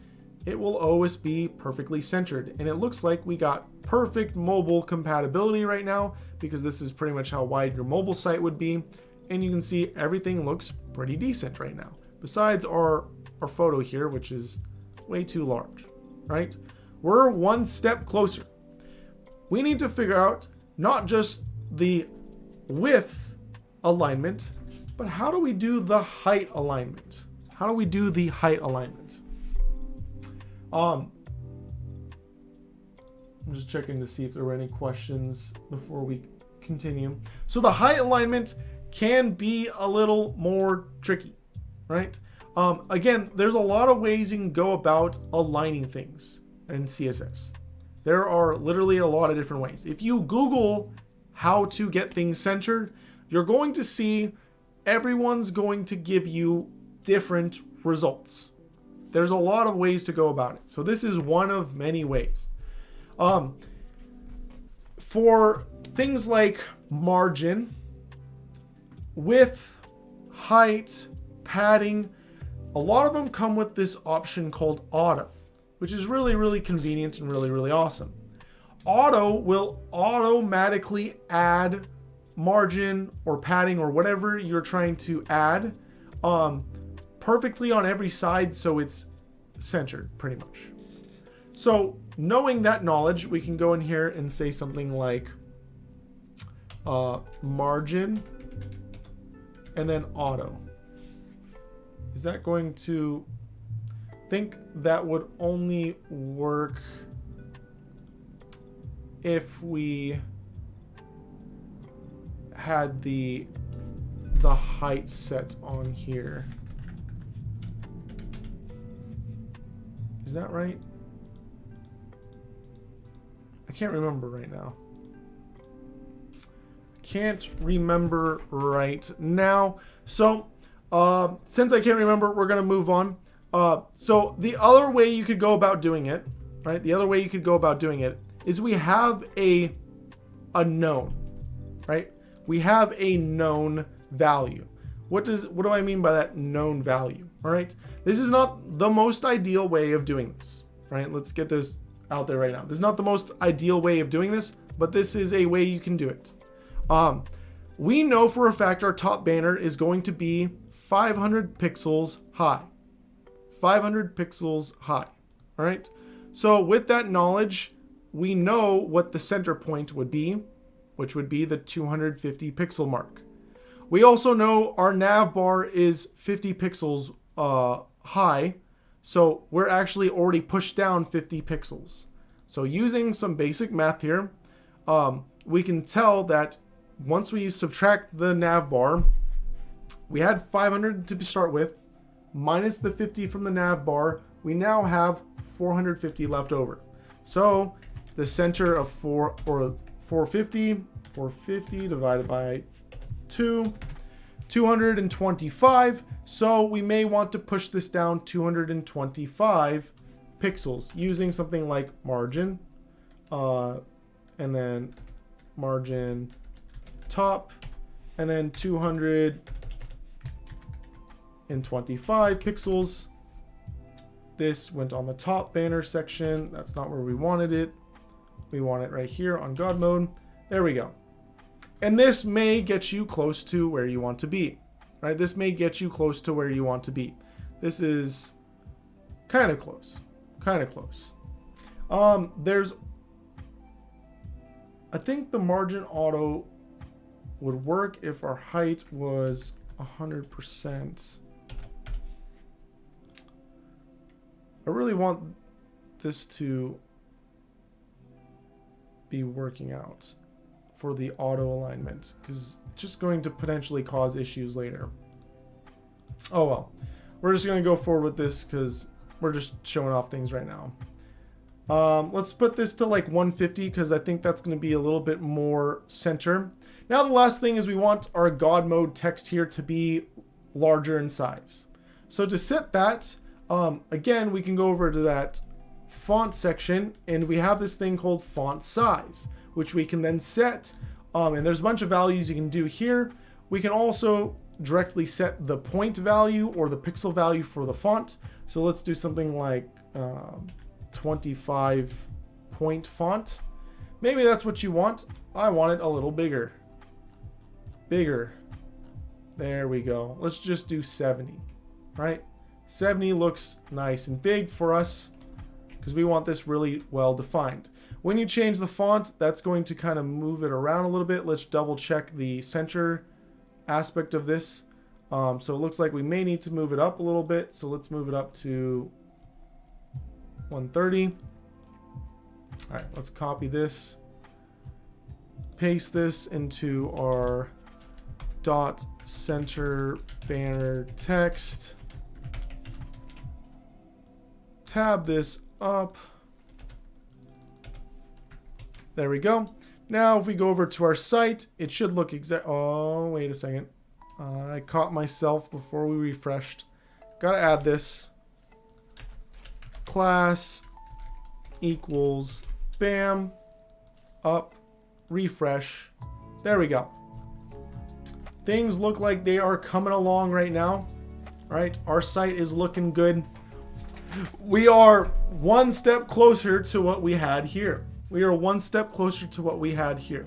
it will always be perfectly centered. And it looks like we got perfect mobile compatibility right now because this is pretty much how wide your mobile site would be. And you can see everything looks pretty decent right now. Besides our photo here, which is way too large, right? We're one step closer. We need to figure out not just the width alignment, but how do we do the height alignment? How do we do the height alignment? I'm just checking to see if there were any questions before we continue. So the height alignment can be a little more tricky, right? Again, there's a lot of ways you can go about aligning things in CSS. There are literally a lot of different ways. If you Google how to get things centered, you're going to see everyone's going to give you different results. There's a lot of ways to go about it. So this is one of many ways. For things like margin, width, height, padding. A lot of them come with this option called auto, which is really, really convenient and really, really awesome. Auto will automatically add margin or padding or whatever you're trying to add perfectly on every side, so it's centered pretty much. So knowing that knowledge, we can go in here and say something like margin and then auto. Is that going to... I think that would only work if we had the height set on here. Is that right? I can't remember right now. Can't remember right now. So since I can't remember, we're gonna move on. So the other way you could go about doing it, right? The other way you could go about doing it is we have a known, right? We have a known value. What do I mean by that known value? All right. This is not the most ideal way of doing this, right? Let's get this out there right now. This is not the most ideal way of doing this, but this is a way you can do it. We know for a fact our top banner is going to be 500 pixels high. 500 pixels high. All right. So with that knowledge, we know what the center point would be, which would be the 250 pixel mark. We also know our nav bar is 50 pixels high. So we're actually already pushed down 50 pixels. So using some basic math here, we can tell that once we subtract the nav bar, we had 500 to start with, minus the 50 from the nav bar, we now have 450 left over. So the center of 450 divided by 225. So we may want to push this down 225 pixels using something like margin, and then margin top, and then 225 pixels. This went on the top banner section. That's not where we wanted it. We want it right here on God mode. There we go. And this may get you close to where you want to be, right? This may get you close to where you want to be. This is kind of close, kind of close. I think the margin auto would work if our height was 100%. I really want this to be working out for the auto alignment, because it's just going to potentially cause issues later. Oh well, we're just going to go forward with this because we're just showing off things right now. Let's put this to like 150 because I think that's going to be a little bit more center. Now the last thing is we want our God mode text here to be larger in size. So to set that, again, we can go over to that font section and we have this thing called font size, which we can then set. And there's a bunch of values you can do here. We can also directly set the point value or the pixel value for the font. So let's do something like 25 point font. Maybe that's what you want. I want it a little bigger. Bigger. There we go. Let's just do 70, right? 70 looks nice and big for us because we want this really well defined. When you change the font, that's going to kind of move it around a little bit. Let's double check the center aspect of this. So it looks like we may need to move it up a little bit. So let's move it up to 130. All right, let's copy this. Paste this into our dot center banner text. Tab this up. There we go. Now if we go over to our site, it should look exact. Oh, wait a second. I caught myself before we refreshed. Gotta add this. Class equals bam, up, refresh. There we go. Things look like they are coming along right now. All right, our site is looking good. We are one step closer to what we had here. We are one step closer to what we had here.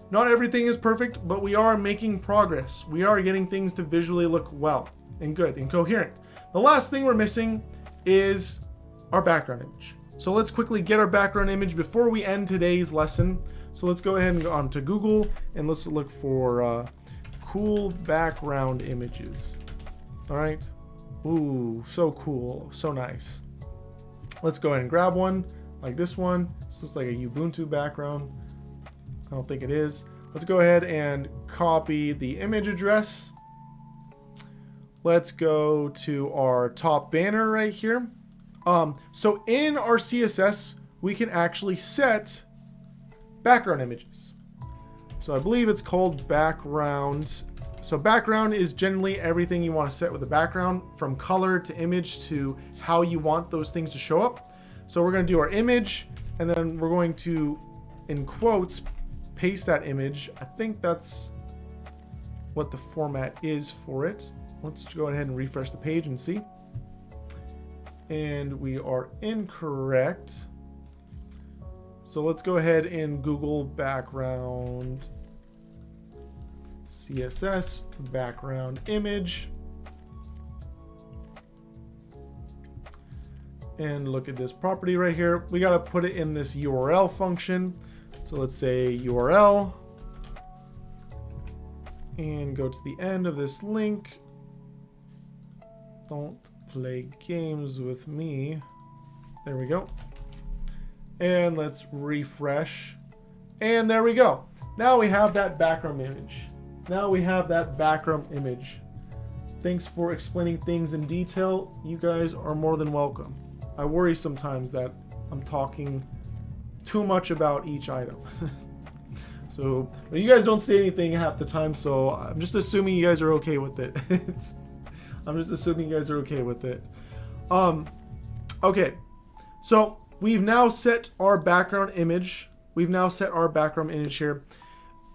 Not everything is perfect, but we are making progress. We are getting things to visually look well and good and coherent. The last thing we're missing is our background image. So let's quickly get our background image before we end today's lesson. So let's go ahead and go on to Google and let's look for cool background images. All right. Ooh, so cool, so nice. Let's go ahead and grab one like this one. This looks like a Ubuntu background. I don't think it is. Let's go ahead and copy the image address. Let's go to our top banner right here. So in our CSS, we can actually set background images. So I believe it's called background. So background is generally everything you want to set with the background, from color to image to how you want those things to show up. So we're going to do our image, and then we're going to, in quotes, paste that image. I think that's what the format is for it. Let's go ahead and refresh the page and see. And we are incorrect. So let's go ahead and Google background CSS background image. And look at this property right here. We got to put it in this URL function. So let's say URL and go to the end of this link. Don't play games with me. There we go. And let's refresh. And there we go. Now we have that background image. Now we have that background image. Thanks for explaining things in detail. You guys are more than welcome. I worry sometimes that I'm talking too much about each item. So, but you guys don't say anything half the time, so I'm just assuming you guys are okay with it. I'm just assuming you guys are okay with it. Okay, so we've now set our background image. We've now set our background image here.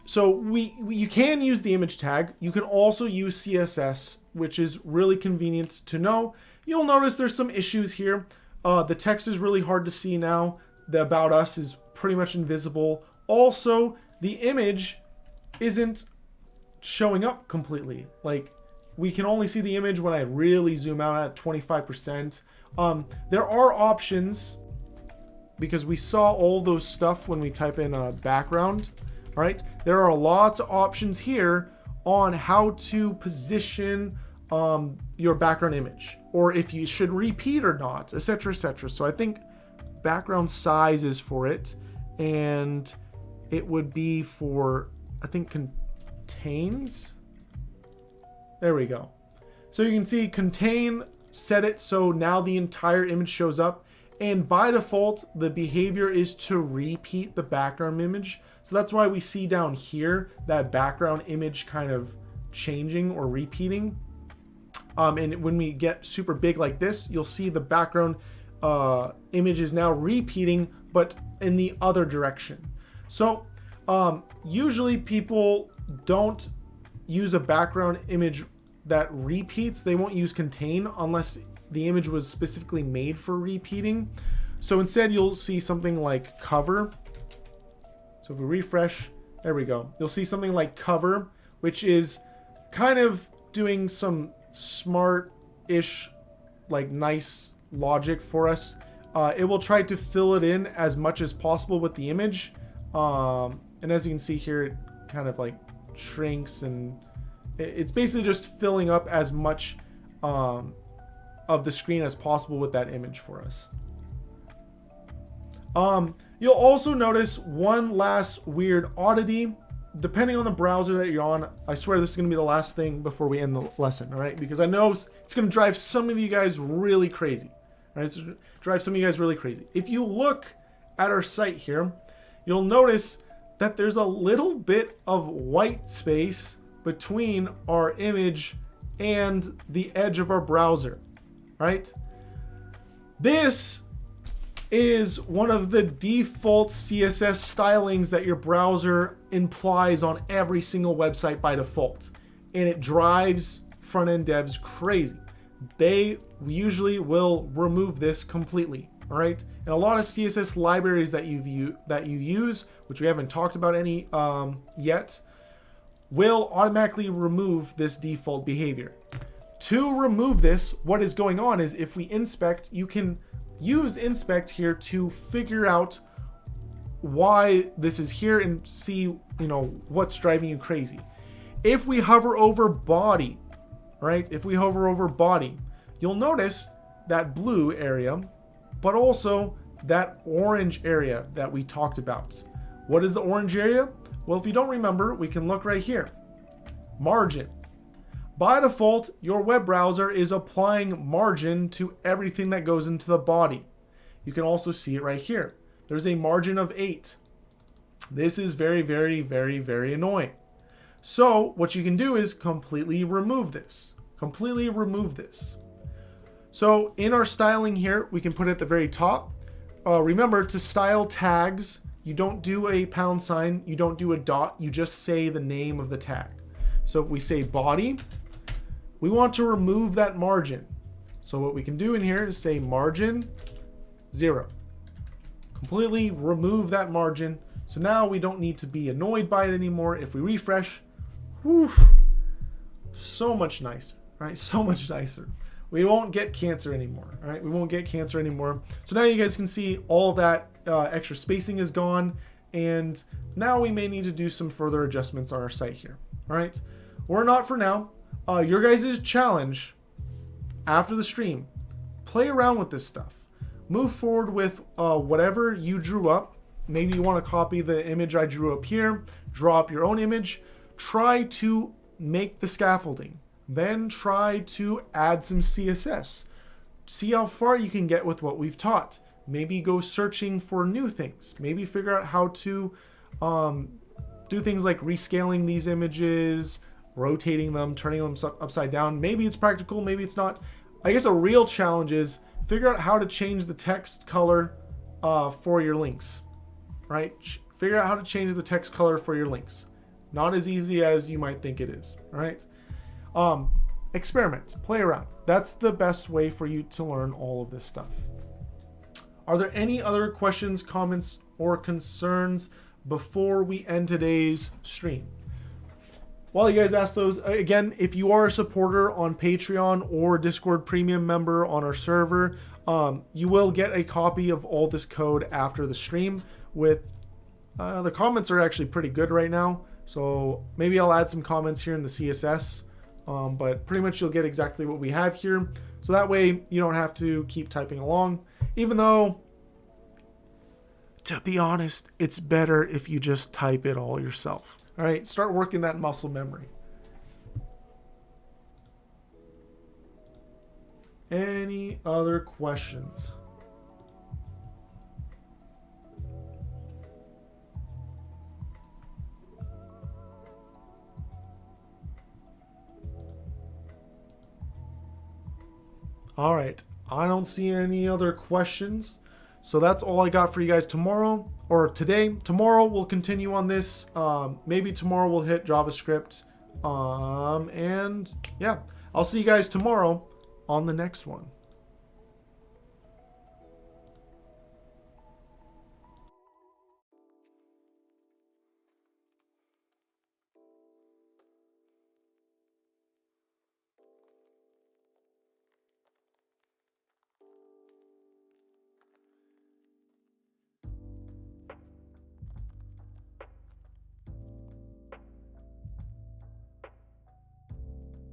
So you can use the image tag. You can also use CSS, which is really convenient to know. You'll notice there's some issues here. The text is really hard to see now. The About Us is pretty much invisible. Also, the image isn't showing up completely. Like, we can only see the image when I really zoom out at 25%. There are options, because we saw all those stuff when we type in background. All right, there are lots of options here on how to position your background image, or if you should repeat or not, etc., etc. So I think background size is for it, and it would be for, I think, contains. There we go. So you can see contain, set it so now the entire image shows up, and by default the behavior is to repeat the background image. So that's why we see down here that background image kind of changing or repeating. And when we get super big like this, you'll see the background image is now repeating, but in the other direction. So usually people don't use a background image that repeats. They won't use contain unless the image was specifically made for repeating. So instead you'll see something like cover. So if we refresh, there we go. You'll see something like cover, which is kind of doing some smart-ish, like nice logic for us. It will try to fill it in as much as possible with the image. And as you can see here, it kind of like shrinks, and it's basically just filling up as much of the screen as possible with that image for us. You'll also notice one last weird oddity. Depending on the browser that you're on, I swear this is going to be the last thing before we end the lesson, all right? Because I know it's going to drive some of you guys really crazy. All right? It's going to drive some of you guys really crazy. If you look at our site here, you'll notice that there's a little bit of white space between our image and the edge of our browser, right? This is one of the default CSS stylings that your browser implies on every single website by default. And it drives front-end devs crazy. They usually will remove this completely. All right, and a lot of CSS libraries that you use, which we haven't talked about any yet, will automatically remove this default behavior. To remove this, what is going on is if we inspect, you can use inspect here to figure out why this is here and see, what's driving you crazy. If we hover over body, right? If we hover over body, you'll notice that blue area, but also that orange area that we talked about. What is the orange area? Well, if you don't remember, we can look right here. Margin. By default, your web browser is applying margin to everything that goes into the body. You can also see it right here. There's a margin of 8. This is very, very, very, very annoying. So what you can do is completely remove this. Completely remove this. So in our styling here, we can put it at the very top. Remember, to style tags, you don't do a £, you don't do a dot, you just say the name of the tag. So if we say body, we want to remove that margin. So what we can do in here is say margin 0. Completely remove that margin. So now we don't need to be annoyed by it anymore. If we refresh, whew, so much nicer, right? So much nicer. We won't get cancer anymore, right? We won't get cancer anymore. So now you guys can see all that extra spacing is gone. And now we may need to do some further adjustments on our site here, all right? Or not for now. Your guys' challenge after the stream, play around with this stuff. Move forward with whatever you drew up. Maybe you want to copy the image I drew up here, draw up your own image, try to make the scaffolding. Then try to add some CSS. See how far you can get with what we've taught. Maybe go searching for new things. Maybe figure out how to do things like rescaling these images, rotating them, turning them upside down. Maybe it's practical, maybe it's not. I guess a real challenge is figure out how to change the text color for your links, right? Figure out how to change the text color for your links. Not as easy as you might think it is, right? Experiment, play around. That's the best way for you to learn all of this stuff. Are there any other questions, comments, or concerns before we end today's stream? While you guys ask those, again, if you are a supporter on Patreon or Discord Premium member on our server, you will get a copy of all this code after the stream. With the comments are actually pretty good right now, so maybe I'll add some comments here in the CSS. But pretty much you'll get exactly what we have here. So that way you don't have to keep typing along, even though, to be honest, it's better if you just type it all yourself. All right, start working that muscle memory. Any other questions? All right, I don't see any other questions. So that's all I got for you guys tomorrow, or today. Tomorrow we'll continue on this. Maybe tomorrow we'll hit JavaScript. And yeah, I'll see you guys tomorrow on the next one.